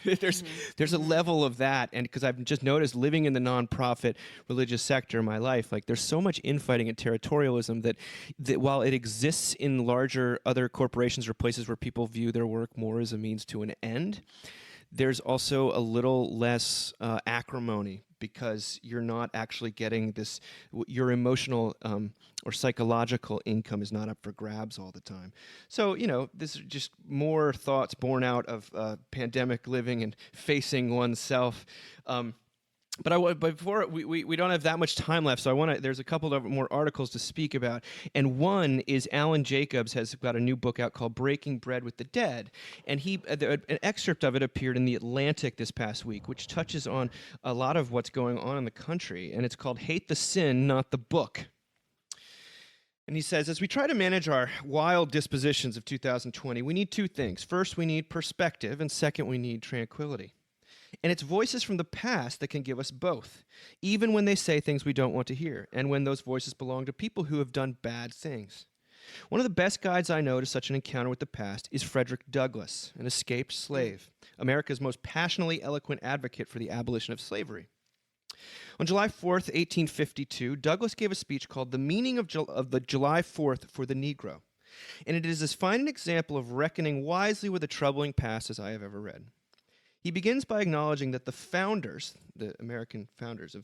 There's a level of that, and because I've just noticed living in the nonprofit religious sector in my life, like there's so much infighting and territorialism that while it exists in larger other corporations or places where people view their work more as a means to an end, there's also a little less acrimony because you're not actually getting this. Your emotional or psychological income is not up for grabs all the time. So, this is just more thoughts born out of pandemic living and facing oneself. But before we don't have that much time left, so I want to. There's a couple of more articles to speak about, and one is Alan Jacobs has got a new book out called "Breaking Bread with the Dead," and an excerpt of it appeared in the Atlantic this past week, which touches on a lot of what's going on in the country, and it's called "Hate the Sin, Not the Book." And he says, as we try to manage our wild dispositions of 2020, we need two things. First, we need perspective, and second, we need tranquility. And it's voices from the past that can give us both, even when they say things we don't want to hear, and when those voices belong to people who have done bad things. One of the best guides I know to such an encounter with the past is Frederick Douglass, an escaped slave, America's most passionately eloquent advocate for the abolition of slavery. On July 4th, 1852, Douglass gave a speech called The Meaning of the July 4th for the Negro, and it is as fine an example of reckoning wisely with a troubling past as I have ever read. He begins by acknowledging that the founders, the American founders,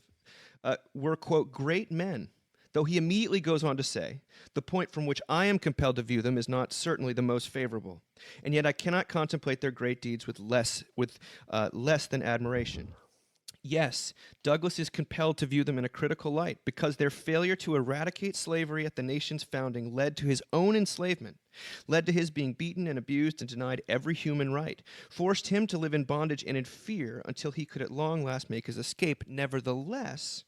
were, quote, great men, though he immediately goes on to say, the point from which I am compelled to view them is not certainly the most favorable, and yet I cannot contemplate their great deeds with less than admiration. Yes, Douglass is compelled to view them in a critical light because their failure to eradicate slavery at the nation's founding led to his own enslavement, led to his being beaten and abused and denied every human right, forced him to live in bondage and in fear until he could at long last make his escape. Nevertheless,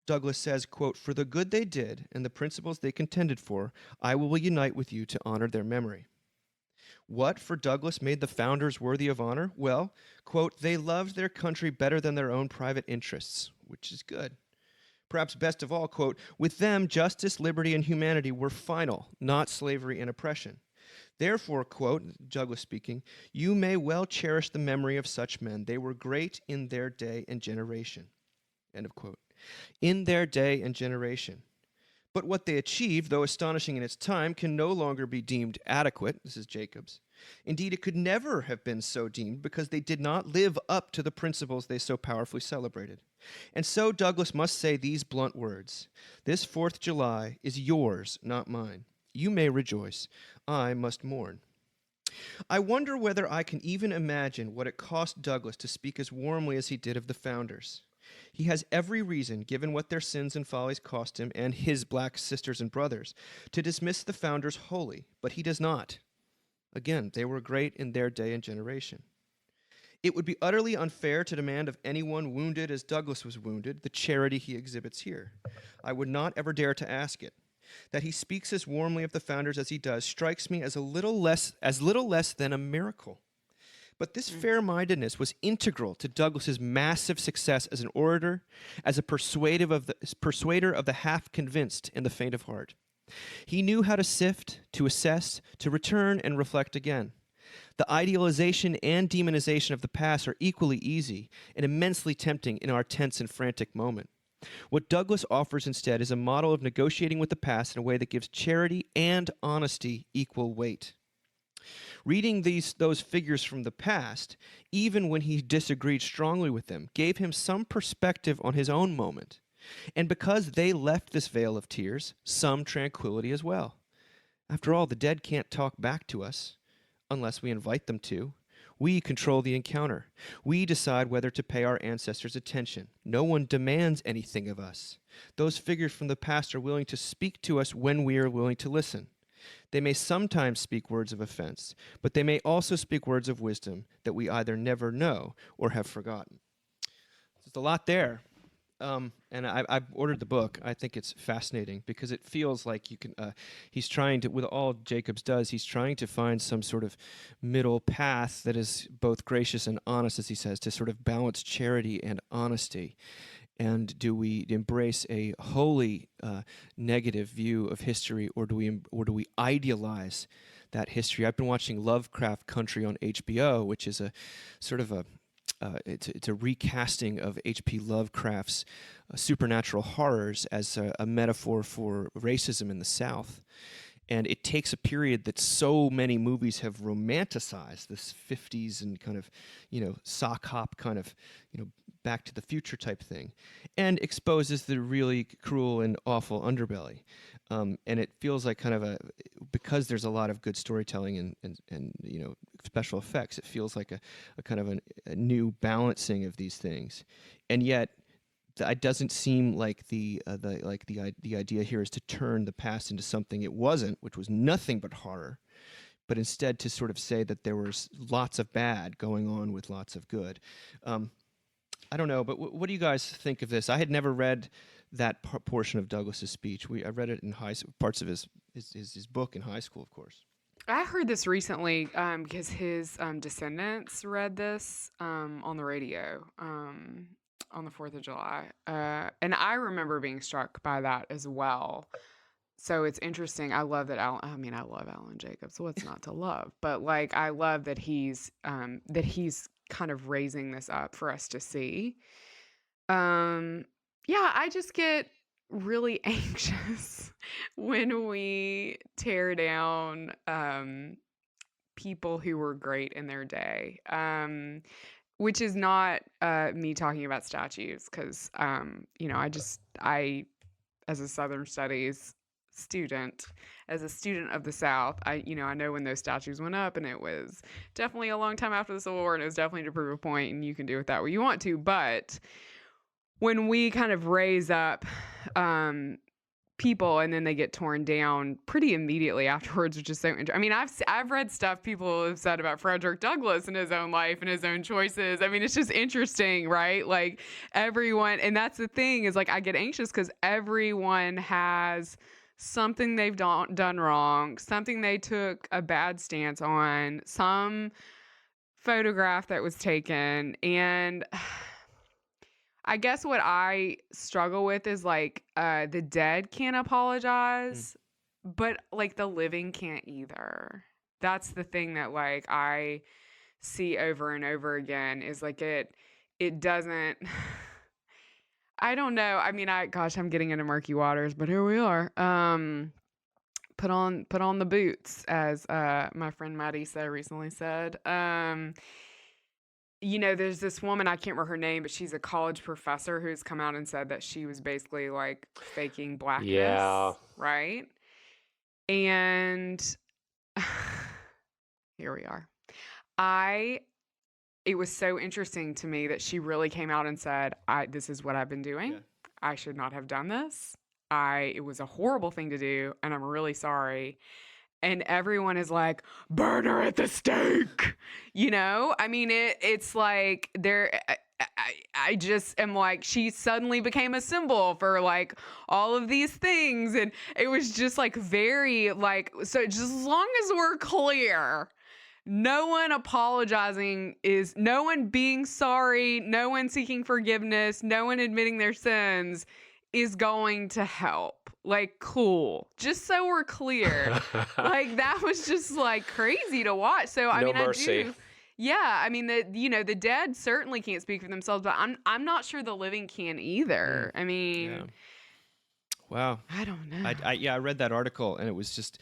Douglass says, quote, for the good they did and the principles they contended for, I will unite with you to honor their memory. What, for Douglass, made the founders worthy of honor? Well, quote, they loved their country better than their own private interests, which is good. Perhaps best of all, quote, with them, justice, liberty, and humanity were final, not slavery and oppression. Therefore, quote, Douglass speaking, you may well cherish the memory of such men. They were great in their day and generation. End of quote. In their day and generation. But what they achieved, though astonishing in its time, can no longer be deemed adequate. This is Jacobs. Indeed, it could never have been so deemed because they did not live up to the principles they so powerfully celebrated. And so Douglass must say these blunt words. This 4th July is yours, not mine. You may rejoice. I must mourn. I wonder whether I can even imagine what it cost Douglass to speak as warmly as he did of the founders. He has every reason, given what their sins and follies cost him and his black sisters and brothers, to dismiss the founders wholly, but he does not. Again, they were great in their day and generation. It would be utterly unfair to demand of anyone wounded as Douglass was wounded the charity he exhibits here. I would not ever dare to ask it. That he speaks as warmly of the founders as he does strikes me as little less than a miracle. But this fair-mindedness was integral to Douglass's massive success as an orator, as a persuader of the half-convinced and the faint of heart. He knew how to sift, to assess, to return and reflect again. The idealization and demonization of the past are equally easy and immensely tempting in our tense and frantic moment. What Douglass offers instead is a model of negotiating with the past in a way that gives charity and honesty equal weight. Reading those figures from the past, even when he disagreed strongly with them, gave him some perspective on his own moment. And because they left this vale of tears, some tranquility as well. After all, the dead can't talk back to us unless we invite them to. We control the encounter. We decide whether to pay our ancestors attention. No one demands anything of us. Those figures from the past are willing to speak to us when we are willing to listen. They may sometimes speak words of offense, but they may also speak words of wisdom that we either never know or have forgotten. There's a lot there, and I've ordered the book. I think it's fascinating because it feels like you can. He's trying to, with all Jacobs does, he's trying to find some sort of middle path that is both gracious and honest, as he says, to sort of balance charity and honesty. And do we embrace a wholly negative view of history, or do we idealize that history? I've been watching Lovecraft Country on HBO, which is a sort of it's a recasting of H.P. Lovecraft's supernatural horrors as a metaphor for racism in the South. And it takes a period that so many movies have romanticized, this 50s and kind of, sock hop kind of, Back to the Future type thing, and exposes the really cruel and awful underbelly. And it feels like kind of because there's a lot of good storytelling and special effects, it feels like a kind of a new balancing of these things, and yet it doesn't seem like the idea here is to turn the past into something it wasn't, which was nothing but horror, but instead to sort of say that there was lots of bad going on with lots of good. I don't know, but what do you guys think of this? I had never read that portion of Douglass's speech. I read it in parts of his book in high school, of course. I heard this recently because his descendants read this on the radio on the 4th of July. And I remember being struck by that as well. So it's interesting. I love that I love Alan Jacobs. What's not to love? But like, I love that he's kind of raising this up for us to see. I just get really anxious when we tear down people who were great in their day. Which is not me talking about statues, because I as a Southern Studies student, as a student of the South, I know when those statues went up, and it was definitely a long time after the Civil War, and it was definitely to prove a point, and you can do with that what you want to. But when we kind of raise up people and then they get torn down pretty immediately afterwards, which is so interesting. I mean, I've read stuff people have said about Frederick Douglass and his own life and his own choices. I mean, it's just interesting, right? Like everyone, and that's the thing, is like I get anxious because everyone has something they've done wrong, something they took a bad stance on, some photograph that was taken, and I guess what I struggle with is like the dead can't apologize, but like the living can't either. That's the thing that like I see over and over again, is like it doesn't. I don't know. I mean, I'm getting into murky waters, but here we are. Put on the boots, as my friend Maddie recently said. There's this woman, I can't remember her name, but she's a college professor who's come out and said that she was basically like faking blackness. Yeah. Right? And here we are. It was so interesting to me that she really came out and said, this is what I've been doing. Yeah. I should not have done this. It was a horrible thing to do, and I'm really sorry. And everyone is like, burn her at the stake. I mean, it's like I just am like, she suddenly became a symbol for like all of these things. And it was just like very like, so just as long as we're clear, no one apologizing no one being sorry, no one seeking forgiveness, no one admitting their sins is going to help. Like, cool. Just so we're clear. Like, that was just like crazy to watch. So I no mean, mercy. I mean, the dead certainly can't speak for themselves, but I'm not sure the living can either. I mean, yeah. Wow. I don't know. I read that article, and it was just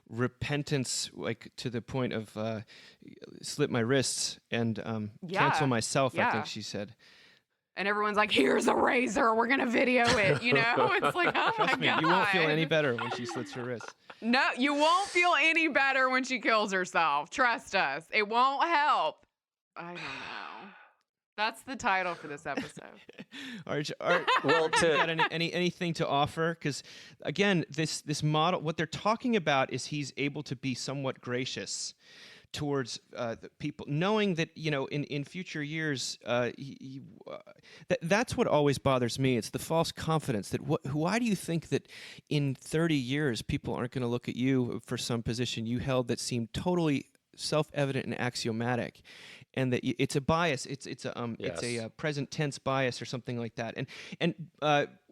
repentance, like to the point of slit my wrists and cancel myself. Yeah. I think she said. And everyone's like, here's a razor. We're going to video it. It's like, oh Trust my me, God. you won't feel any better when she slits her wrists. No, you won't feel any better when she kills herself. Trust us. It won't help. I don't know. That's the title for this episode. Art, well, got anything to offer? Because again, this model, what they're talking about is he's able to be somewhat gracious towards the people, knowing that in future years, that's what always bothers me. It's the false confidence that why do you think that in 30 years people aren't going to look at you for some position you held that seemed totally self-evident and axiomatic, and that it's a bias. It's a present tense bias or something like that. And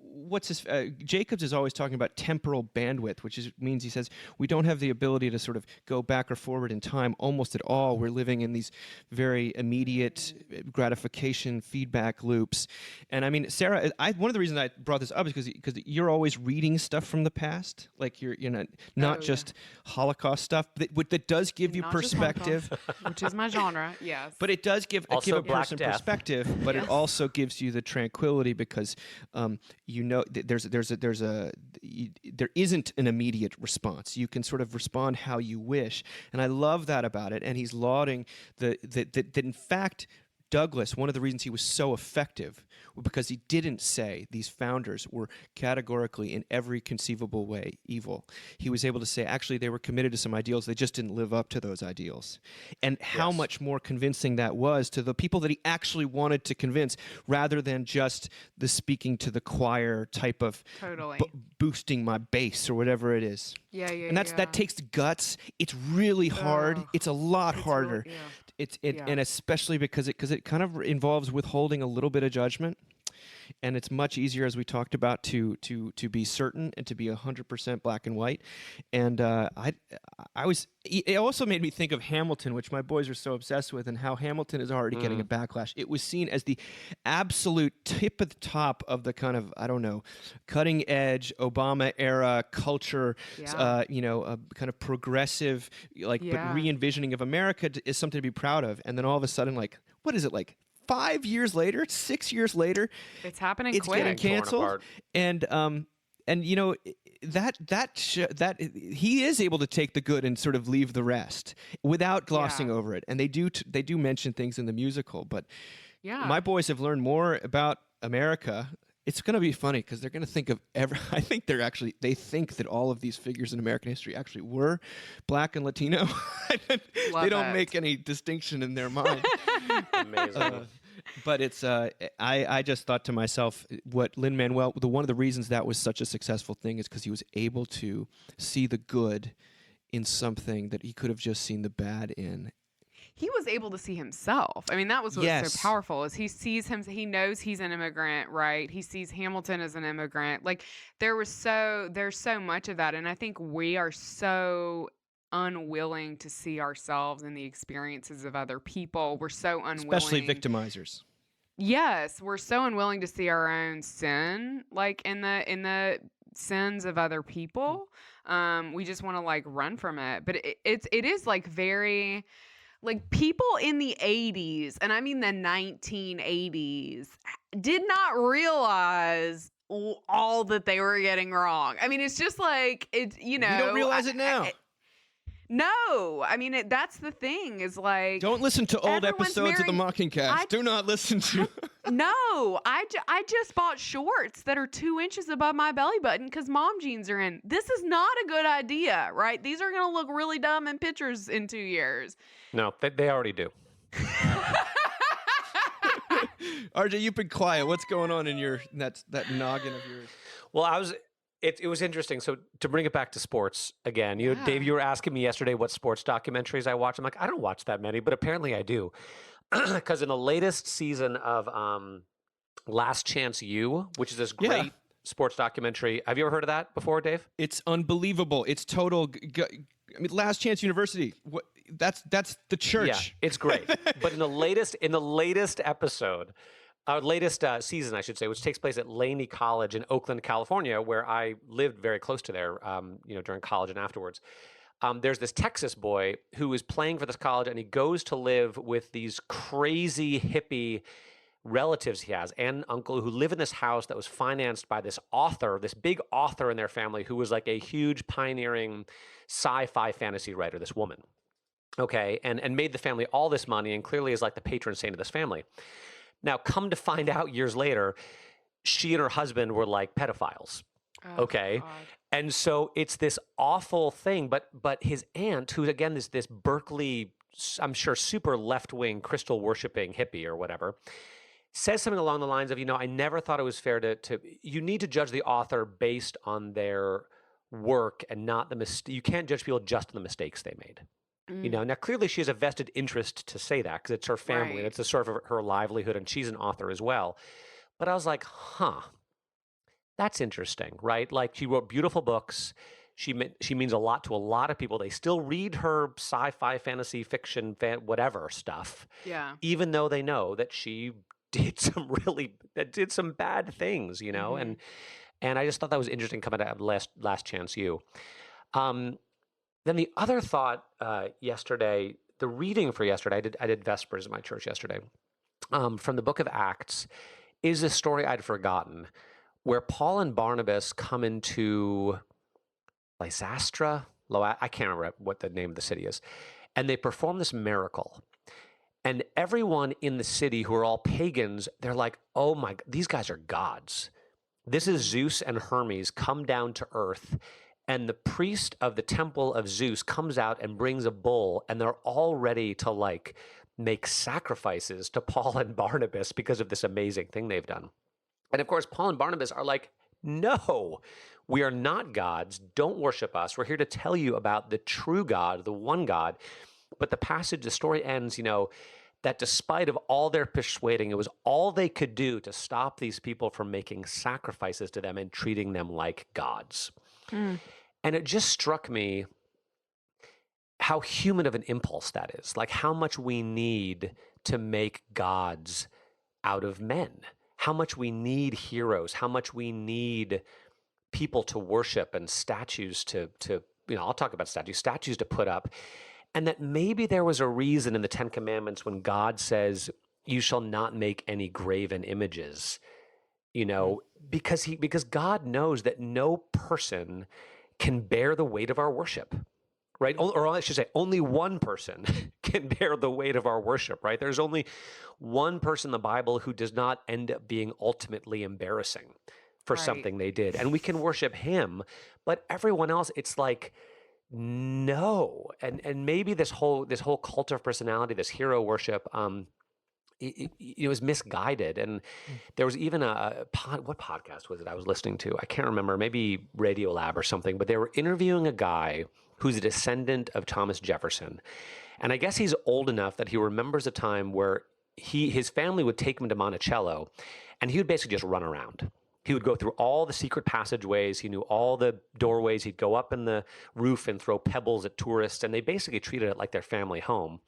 what's his Jacobs is always talking about temporal bandwidth, which means he says we don't have the ability to sort of go back or forward in time almost at all. We're living in these very immediate gratification feedback loops. And I mean, Sarah, one of the reasons I brought this up is because you're always reading stuff from the past, like you're not just Holocaust stuff that does give you Not just perspective, which is my genre. Yes. but it does give Also a Black person Death. perspective, but it also gives you the tranquility because there isn't an immediate response. You can sort of respond how you wish, and I love that about it. And he's lauding that in fact Douglass, one of the reasons he was so effective was because he didn't say these founders were categorically in every conceivable way evil. He was able to say actually they were committed to some ideals, they just didn't live up to those ideals. And how much more convincing that was to the people that he actually wanted to convince, rather than just the speaking to the choir type of Totally. boosting my bass or whatever it is. Yeah. And that takes guts. It's really hard. Ugh. It's a lot It's harder. really- yeah. And especially because it kind of involves withholding a little bit of judgment, and it's much easier, as we talked about, to be certain and to be 100% black and white. And it also made me think of Hamilton, which my boys are so obsessed with, and how Hamilton is already getting a backlash. It was seen as the absolute tip of the top of the kind of, I don't know, cutting edge Obama era culture, Yeah. kind of progressive, but re-envisioning of America is something to be proud of. And then all of a sudden, like, what is it, like 5 years later, 6 years later, It's happening it's quick. getting canceled, apart. and that he is able to take the good and sort of leave the rest without glossing over it. And they do mention things in the musical, but my boys have learned more about America. It's going to be funny because they're going to think of I think they think that all of these figures in American history actually were black and Latino. They don't make any distinction in their mind. Amazing. But it's I just thought to myself, what Lin-Manuel, one of the reasons that was such a successful thing is because he was able to see the good in something that he could have just seen the bad in. He was able to see himself. I mean, that was what's so powerful, is he sees him. He knows he's an immigrant, right? He sees Hamilton as an immigrant. Like there's so much of that, and I think we are so unwilling to see ourselves in the experiences of other people. We're so unwilling, especially victimizers. Yes, we're so unwilling to see our own sin, like in the sins of other people. We just want to like run from it. But it is like very. Like people in the 80s, and I mean the 1980s, did not realize all that they were getting wrong. I mean, it's just like, You don't realize it now. No, I mean, that's the thing, is like... Don't listen to old everyone's episodes of the Mockingcast. Do not listen to... No, I just bought shorts that are 2 inches above my belly button because mom jeans are in. This is not a good idea, right? These are going to look really dumb in pictures in 2 years. No, they already do. RJ, you've been quiet. What's going on in that noggin of yours? Well, it was interesting. So to bring it back to sports again, Dave, you were asking me yesterday what sports documentaries I watch. I'm like, I don't watch that many, but apparently I do. Because in the latest season of Last Chance U, which is this great sports documentary, have you ever heard of that before, Dave? It's unbelievable. It's total. I mean, Last Chance University. That's the church. Yeah, it's great. But in the latest episode, latest season, I should say, which takes place at Laney College in Oakland, California, where I lived very close to there, during college and afterwards. There's this Texas boy who is playing for this college, and he goes to live with these crazy hippie relatives he has, aunt and uncle, who live in this house that was financed by this big author in their family, who was like a huge pioneering sci-fi fantasy writer, this woman. Okay, and made the family all this money, and clearly is like the patron saint of this family. Now, come to find out years later, she and her husband were like pedophiles. Okay. God. And so it's this awful thing, but his aunt, who's again this Berkeley, I'm sure super left-wing crystal worshiping hippie or whatever, says something along the lines of, I never thought it was fair to you need to judge the author based on their work and not you can't judge people just on the mistakes they made. Now clearly she has a vested interest to say that because it's her family and it's a sort of her livelihood, and she's an author as well. But I was like, that's interesting, right? Like she wrote beautiful books. She means a lot to a lot of people. They still read her sci-fi, fantasy, fiction, whatever stuff, Yeah. even though they know that she did some bad things, Mhm. and I just thought that was interesting coming out of Last Chance U. Then the other thought yesterday, the reading for yesterday, I did Vespers in my church yesterday, from the book of Acts, is a story I'd forgotten, where Paul and Barnabas come into Lysastra, I can't remember what the name of the city is, and they perform this miracle. And everyone in the city who are all pagans, they're like, oh my, these guys are gods. This is Zeus and Hermes come down to earth, and the priest of the temple of Zeus comes out and brings a bull, and they're all ready to like make sacrifices to Paul and Barnabas because of this amazing thing they've done. And of course, Paul and Barnabas are like, no, we are not gods. Don't worship us. We're here to tell you about the true God, the one God. But the story ends, that despite of all their persuading, it was all they could do to stop these people from making sacrifices to them and treating them like gods. Mm. And it just struck me how human of an impulse that is, like how much we need to make gods out of men, how much we need heroes, how much we need people to worship and statues to I'll talk about statues to put up. And that maybe there was a reason in the Ten Commandments when God says, you shall not make any graven images, because God knows that no person can bear the weight of our worship, right? Or I should say, only one person can bear the weight of our worship, right? There's only one person in the Bible who does not end up being ultimately embarrassing for Right. something they did. And we can worship him, but everyone else, it's like, no. And maybe this whole cult of personality, this hero worship, it was misguided. And there was even what podcast was it I was listening to? I can't remember, maybe Radiolab or something, but they were interviewing a guy who's a descendant of Thomas Jefferson. And I guess he's old enough that he remembers a time where his family would take him to Monticello, and he would basically just run around. He would go through all the secret passageways. He knew all the doorways. He'd go up in the roof and throw pebbles at tourists, and they basically treated it like their family home.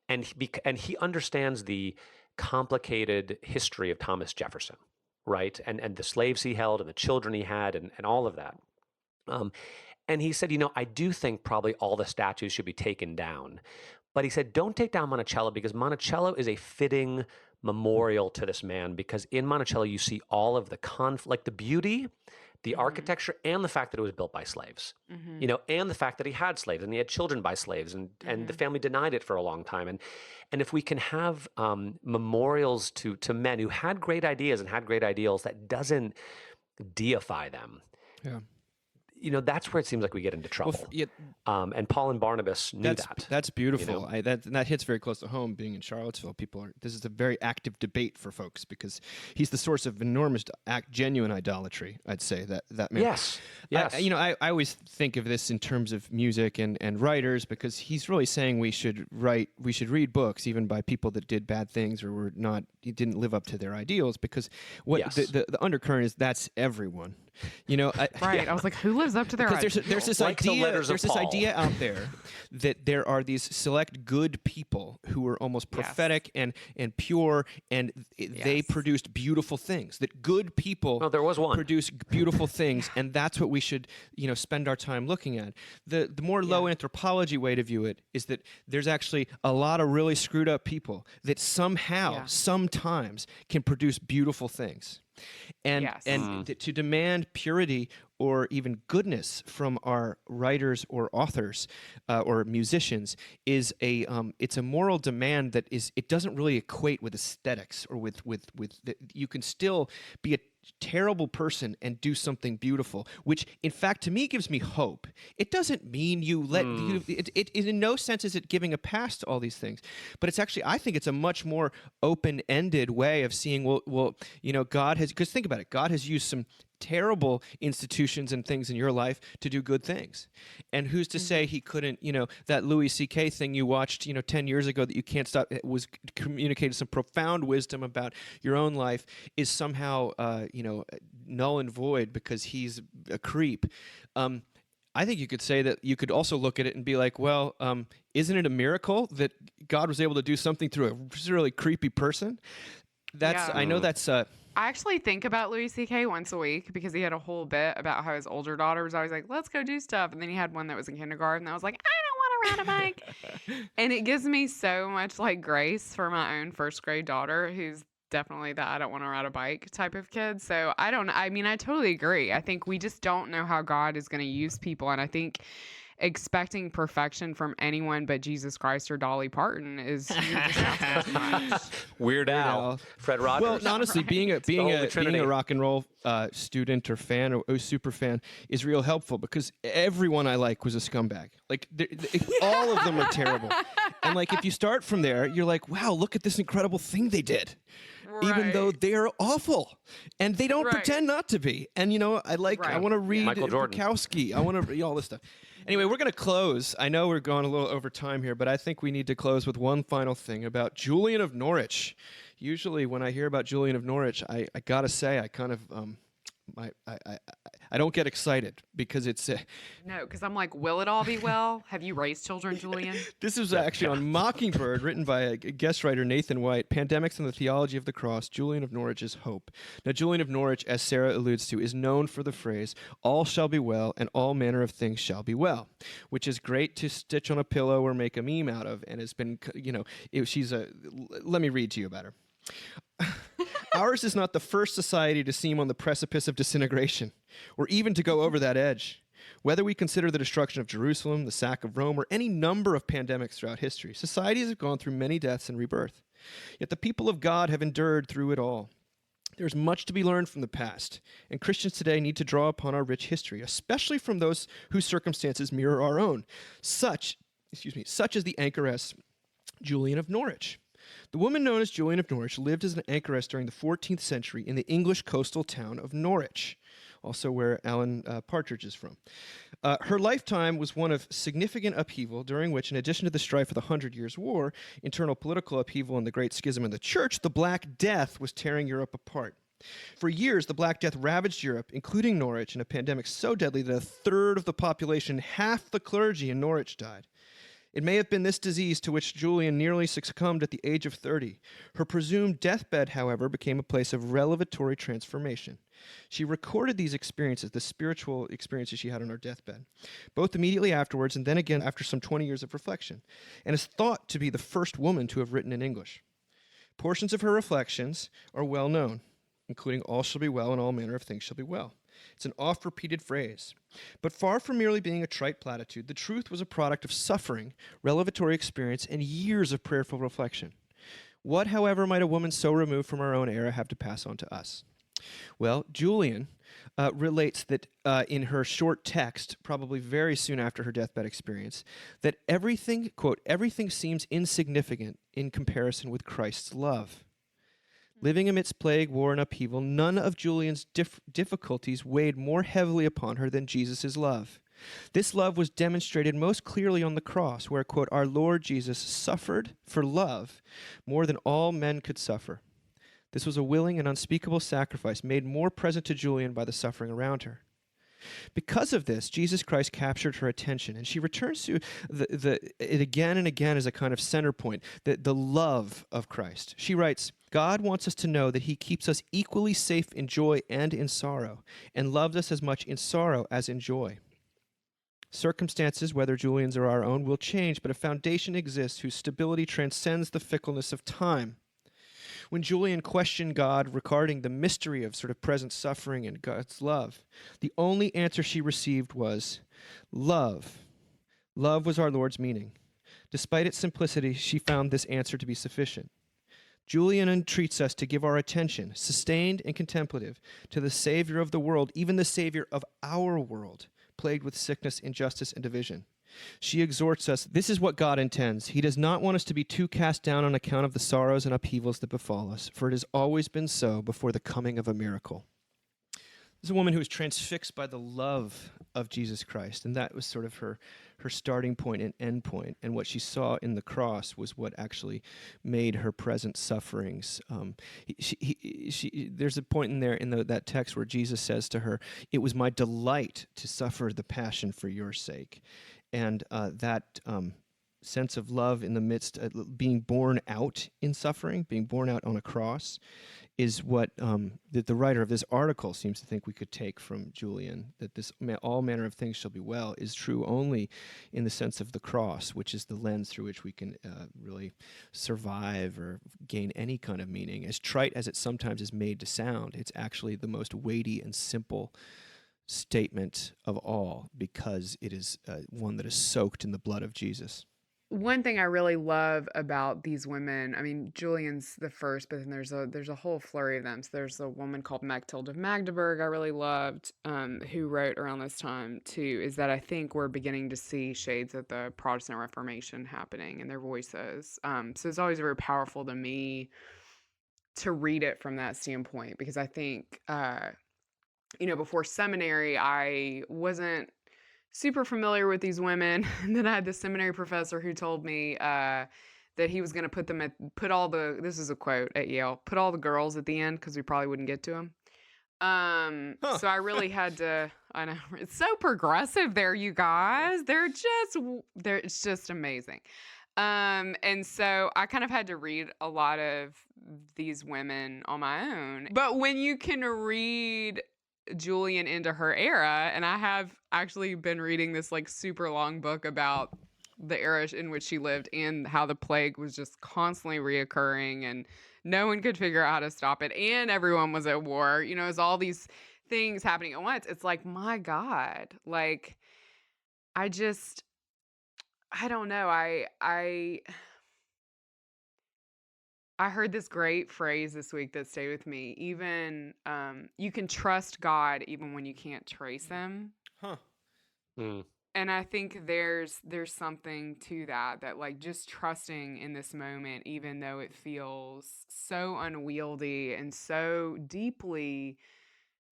And he understands the complicated history of Thomas Jefferson, right? And the slaves he held and the children he had and all of that. And he said, I do think probably all the statues should be taken down. But he said, don't take down Monticello, because Monticello is a fitting memorial to this man, because in Monticello you see all of the conflict, the beauty, the architecture, and the fact that it was built by slaves, and the fact that he had slaves and he had children by slaves, and the family denied it for a long time. And if we can have memorials to men who had great ideas and had great ideals, that doesn't deify them. Yeah. That's where it seems like we get into trouble. And Paul and Barnabas knew that. That's beautiful. That hits very close to home. Being in Charlottesville, this is a very active debate for folks, because he's the source of enormous, genuine idolatry. I'd say that man. Yes. I always think of this in terms of music and writers, because he's really saying we should read books even by people that did bad things or didn't live up to their ideals, because the undercurrent is that's everyone. Right. I was like, who lives up to their ideals? There's this Like the idea. letters of There's this Paul. idea out there that there are these select good people who are almost prophetic and pure, and they produced beautiful things. That good people there was one. produce beautiful things, and that's what we should spend our time looking at. The more low anthropology way to view it is that there's actually a lot of really screwed up people that somehow, sometimes can produce beautiful things. And to demand purity or even goodness from our writers or authors or musicians is it's a moral demand that it doesn't really equate with aesthetics or with you can still be a terrible person and do something beautiful, which in fact to me gives me hope. It doesn't mean it in no sense is it giving a pass to all these things, but it's actually, I think it's a much more open-ended way of seeing, God has, because think about it, God has used some terrible institutions and things in your life to do good things. And who's to say he couldn't, that Louis C.K. thing you watched, 10 years ago that you can't stop, it was communicated some profound wisdom about your own life is somehow, null and void because he's a creep. I think you could say that you could also look at it and be like, well, isn't it a miracle that God was able to do something through a really creepy person? I know that's... I actually think about Louis C.K. once a week because he had a whole bit about how his older daughter was always like, let's go do stuff. And then he had one that was in kindergarten that was like, I don't want to ride a bike. And it gives me so much grace for my own first grade daughter who's definitely that I don't want to ride a bike type of kid. So I totally agree. I think we just don't know how God is going to use people. And I think expecting perfection from anyone but Jesus Christ or Dolly Parton is you're just asking too much. Weird Al, Fred Rogers. Well, honestly, being a rock and roll student or fan or super fan is real helpful because everyone I like was a scumbag. All of them are terrible. And if you start from there, you're like, wow, look at this incredible thing they did. Right. Even though they're awful, and they don't pretend not to be. And I want to read Michael Jordan. Bukowski. I want to read all this stuff. Anyway, we're going to close. I know we're going a little over time here, but I think we need to close with one final thing about Julian of Norwich. Usually, when I hear about Julian of Norwich, I gotta say I kind of I don't get excited because it's no, because I'm like, will it all be well? Have you raised children, Julian? This is actually on Mockingbird, written by a guest writer, Nathan White. Pandemics and the Theology of the Cross, Julian of Norwich's Hope. Now, Julian of Norwich, as Sarah alludes to, is known for the phrase, all shall be well and all manner of things shall be well, which is great to stitch on a pillow or make a meme out of, and has been, let me read to you about her. Ours is not the first society to seem on the precipice of disintegration, or even to go over that edge. Whether we consider the destruction of Jerusalem, the sack of Rome, or any number of pandemics throughout history, societies have gone through many deaths and rebirth. Yet the people of God have endured through it all. There's much to be learned from the past, and Christians today need to draw upon our rich history, especially from those whose circumstances mirror our own, such as the anchoress Julian of Norwich. The woman known as Julian of Norwich lived as an anchoress during the 14th century in the English coastal town of Norwich, also where Alan Partridge is from. Her lifetime was one of significant upheaval, during which, in addition to the strife of the 100 Years' War, internal political upheaval, and the Great Schism in the Church, the Black Death was tearing Europe apart. For years, the Black Death ravaged Europe, including Norwich, in a pandemic so deadly that a third of the population, half the clergy in Norwich, died. It may have been this disease to which Julian nearly succumbed at the age of 30. Her presumed deathbed, however, became a place of revelatory transformation. She recorded these experiences, the spiritual experiences she had on her deathbed, both immediately afterwards and then again after some 20 years of reflection, and is thought to be the first woman to have written in English. Portions of her reflections are well known, including all shall be well and all manner of things shall be well. It's an oft-repeated phrase. But far from merely being a trite platitude, the truth was a product of suffering, revelatory experience, and years of prayerful reflection. What, however, might a woman so removed from our own era have to pass on to us? Well, Julian relates that in her short text, probably very soon after her deathbed experience, that everything, quote, everything seems insignificant in comparison with Christ's love. Living amidst plague, war, and upheaval, none of Julian's difficulties weighed more heavily upon her than Jesus' love. This love was demonstrated most clearly on the cross, where, quote, our Lord Jesus suffered for love more than all men could suffer. This was a willing and unspeakable sacrifice made more present to Julian by the suffering around her. Because of this, Jesus Christ captured her attention, and she returns to it again and again as a kind of center point, the love of Christ. She writes, God wants us to know that he keeps us equally safe in joy and in sorrow, and loves us as much in sorrow as in joy. Circumstances, whether Julian's or our own, will change, but a foundation exists whose stability transcends the fickleness of time. When Julian questioned God regarding the mystery of sort of present suffering and God's love, the only answer she received was love. Love was our Lord's meaning. Despite its simplicity, she found this answer to be sufficient. Julian entreats us to give our attention, sustained and contemplative, to the Savior of the world, even the Savior of our world, plagued with sickness, injustice, and division. She exhorts us, this is what God intends. He does not want us to be too cast down on account of the sorrows and upheavals that befall us, for it has always been so before the coming of a miracle. This is a woman who was transfixed by the love of Jesus Christ, and that was sort of her starting point and end point. And what she saw in the cross was what actually made her present sufferings. There's a point in there in that text where Jesus says to her, "It was my delight to suffer the passion for your sake," and that sense of love in the midst of being born out in suffering, being born out on a cross, is what the writer of this article seems to think we could take from Julian, that this all manner of things shall be well is true only in the sense of the cross, which is the lens through which we can really survive or gain any kind of meaning. As trite as it sometimes is made to sound, it's actually the most weighty and simple statement of all, because it is one that is soaked in the blood of Jesus. One thing I really love about these women, I mean, Julian's the first, but then there's a whole flurry of them. So there's a woman called Mechtild of Magdeburg I really loved, who wrote around this time too, is that I think we're beginning to see shades of the Protestant Reformation happening in their voices. So it's always very powerful to me to read it from that standpoint, because I think, before seminary, I wasn't super familiar with these women. And then I had this seminary professor who told me that he was going to this is a quote at Yale, put all the girls at the end because we probably wouldn't get to them. So I really had to, I know, it's so progressive there, you guys. It's just amazing. And so I kind of had to read a lot of these women on my own. But when you can read Julian into her era, and I have actually been reading this like super long book about the era in which she lived and how the plague was just constantly reoccurring and no one could figure out how to stop it and everyone was at war, it's all these things happening at once. It's like, my God, like I don't know. I heard this great phrase this week that stayed with me. Even you can trust God even when you can't trace him. Huh. Mm. And I think there's something to that like just trusting in this moment, even though it feels so unwieldy and so deeply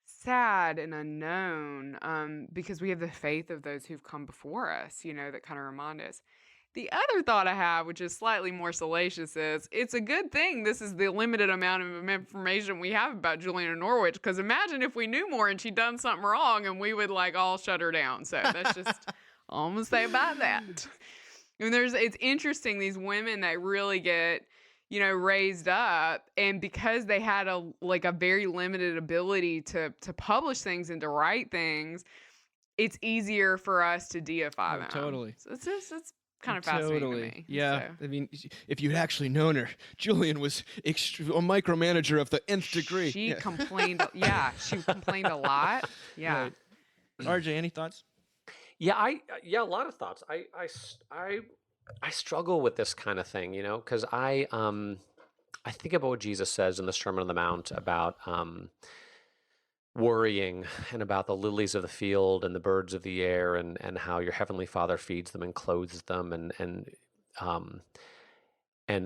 sad and unknown, because we have the faith of those who've come before us, that kind of remind us. The other thought I have, which is slightly more salacious, is it's a good thing this is the limited amount of information we have about Julian of Norwich, because imagine if we knew more and she'd done something wrong and we would like all shut her down. So that's just all I'm going to say about that. And it's interesting, these women that really get, raised up, and because they had a very limited ability to publish things and to write things, it's easier for us to deify them. Totally. So it's kind of fascinating to me. Yeah. So. I mean, if you'd actually known her, Julian was a micromanager of the nth degree. She complained. Yeah, she complained a lot. Yeah. Right. RJ, any thoughts? Yeah, a lot of thoughts. I struggle with this kind of thing, because I think about what Jesus says in the Sermon on the Mount about worrying and about the lilies of the field and the birds of the air, and how your heavenly Father feeds them and clothes them, and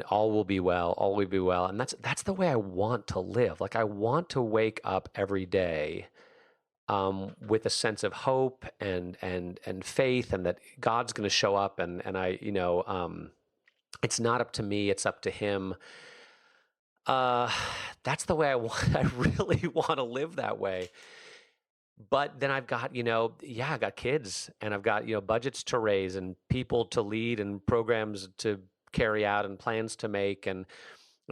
all will be well, all will be well. And that's the way I want to live. Like I want to wake up every day with a sense of hope and faith, and that God's going to show up, and I, it's not up to me, it's up to him. That's the way I want. I really want to live that way. But then I've got, I got kids, and I've got, budgets to raise and people to lead and programs to carry out and plans to make. And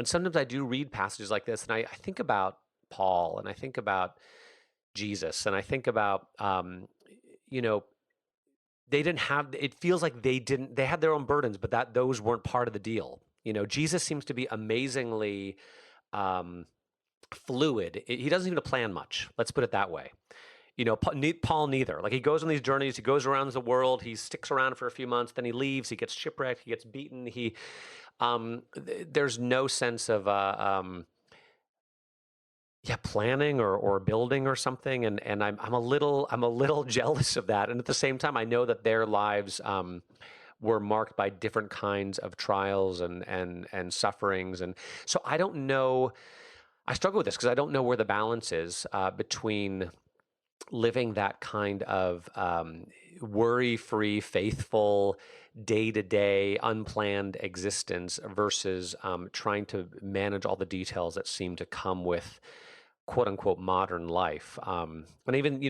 sometimes I do read passages like this, and I think about Paul, and I think about Jesus, and I think about, they didn't have, it feels like they had their own burdens, but those weren't part of the deal. Jesus seems to be amazingly fluid. He doesn't even plan much. Let's put it that way. Paul neither. Like he goes on these journeys, he goes around the world, he sticks around for a few months, then he leaves, he gets shipwrecked, he gets beaten. There's no sense of planning or building or something, and I'm a little jealous of that. And at the same time, I know that their lives were marked by different kinds of trials and sufferings, and so I don't know. I struggle with this because I don't know where the balance is between living that kind of worry-free, faithful, day-to-day, unplanned existence versus trying to manage all the details that seem to come with quote-unquote modern life. And even,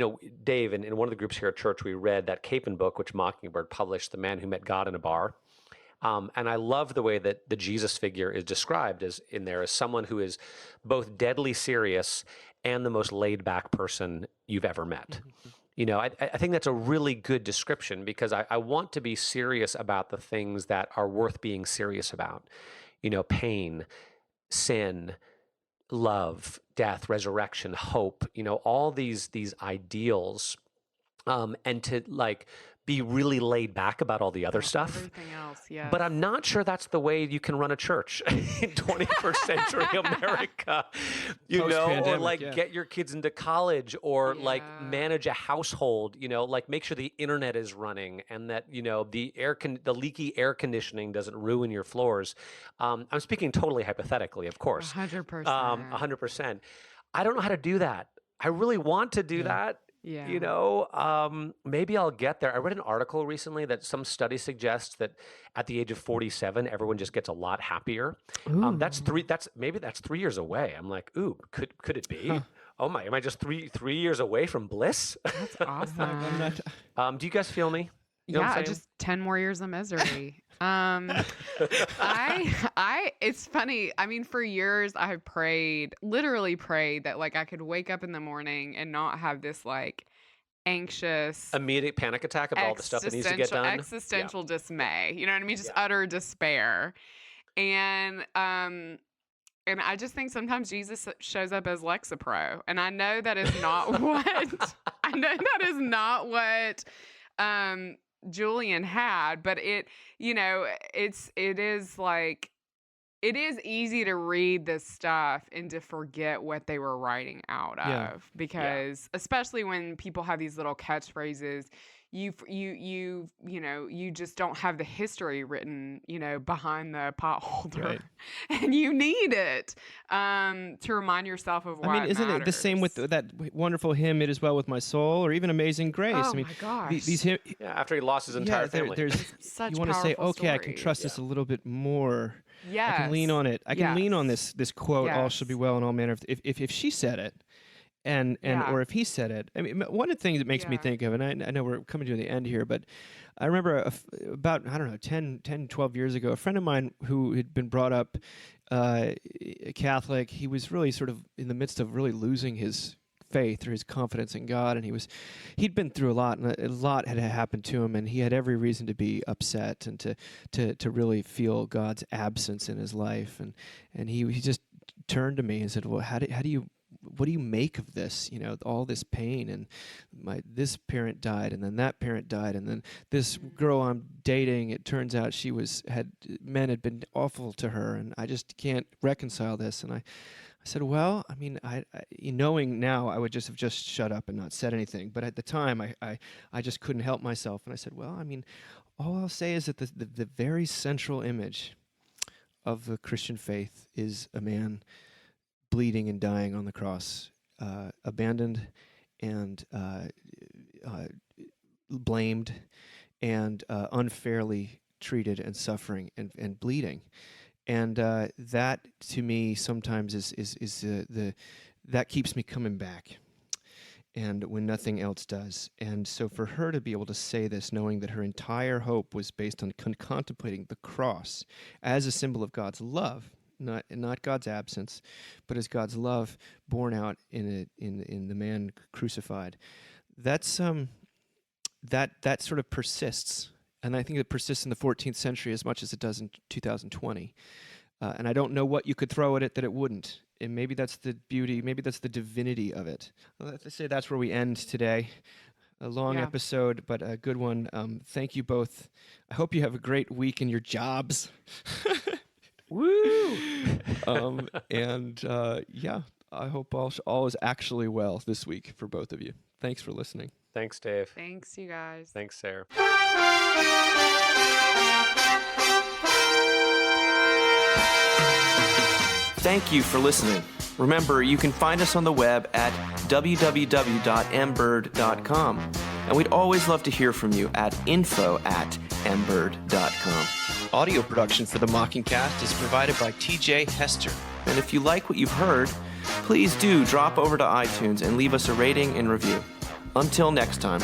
Dave, in one of the groups here at church, we read that Capon book, which Mockingbird published, The Man Who Met God in a Bar. And I love the way that the Jesus figure is described as in there as someone who is both deadly serious and the most laid-back person you've ever met. I think that's a really good description because I want to be serious about the things that are worth being serious about. Pain, sin, love, death, resurrection, hope, all these ideals, and to be really laid back about all the other stuff. Everything else, yes. But I'm not sure that's the way you can run a church in 21st century America, or get your kids into college or manage a household, make sure the internet is running and that, the leaky air conditioning doesn't ruin your floors. I'm speaking totally hypothetically, of course. 100%. 100%. I don't know how to do that. I really want to do that. Yeah. Maybe I'll get there. I read an article recently that some study suggests that at the age of 47, everyone just gets a lot happier. That's 3 years away. I'm like, ooh, could it be? Huh. Oh my, am I just three years away from bliss? That's awesome. Do you guys feel me? Just 10 more years of misery. It's funny. I mean, for years I've literally prayed that I could wake up in the morning and not have this anxious, immediate panic attack about all the stuff that needs to get done. Existential dismay. You know what I mean? Just utter despair. And I just think sometimes Jesus shows up as Lexapro. And I know that is not what Julian had, but it is easy to read this stuff and to forget what they were writing out of, because especially when people have these little catchphrases, you just don't have the history written, behind the potholder, right. And you need it to remind yourself of why. Isn't it the same with that wonderful hymn, "It Is Well With My Soul," or even "Amazing Grace"? Oh my gosh! These after he lost his entire family, there's such you want to say, okay, stories. I can trust this a little bit more. Yes. I can lean on it. I can lean on this quote, Yes. "All shall be well in all manner." If she said it. Or if he said it, one of the things that makes me think of, and I know we're coming to the end here, but I remember about 10, 12 years ago, a friend of mine who had been brought up Catholic, he was really sort of in the midst of really losing his faith or his confidence in God, and he'd been through a lot, and a lot had happened to him, and he had every reason to be upset and to really feel God's absence in his life, and he just turned to me and said, "Well, what do you make of this? All this pain, and this parent died, and then that parent died, and then this girl I'm dating, it turns out men had been awful to her, and I just can't reconcile this." And I said, well, I knowing now, I would just have shut up and not said anything. But at the time, I just couldn't help myself, and I said, well, all I'll say is that the very central image of the Christian faith is a man bleeding and dying on the cross, abandoned and blamed and unfairly treated and suffering and bleeding. And that to me sometimes is that keeps me coming back, and when nothing else does. And so for her to be able to say this, knowing that her entire hope was based on contemplating the cross as a symbol of God's love, not God's absence, but as God's love borne out in the man crucified. That's that sort of persists, and I think it persists in the 14th century as much as it does in 2020. And I don't know what you could throw at it that it wouldn't. And maybe that's the beauty, maybe that's the divinity of it. Let's say that's where we end today. A long episode, but a good one. Thank you both. I hope you have a great week in your jobs. Woo! I hope all is actually well this week for both of you. Thanks for listening. Thanks, Dave. Thanks, you guys. Thanks, Sarah. Thank you for listening. Remember, you can find us on the web at www.mbird.com. And we'd always love to hear from you at info@mbird.com. Audio production for the Mockingcast is provided by TJ Hester. And if you like what you've heard, please do drop over to iTunes and leave us a rating and review. Until next time.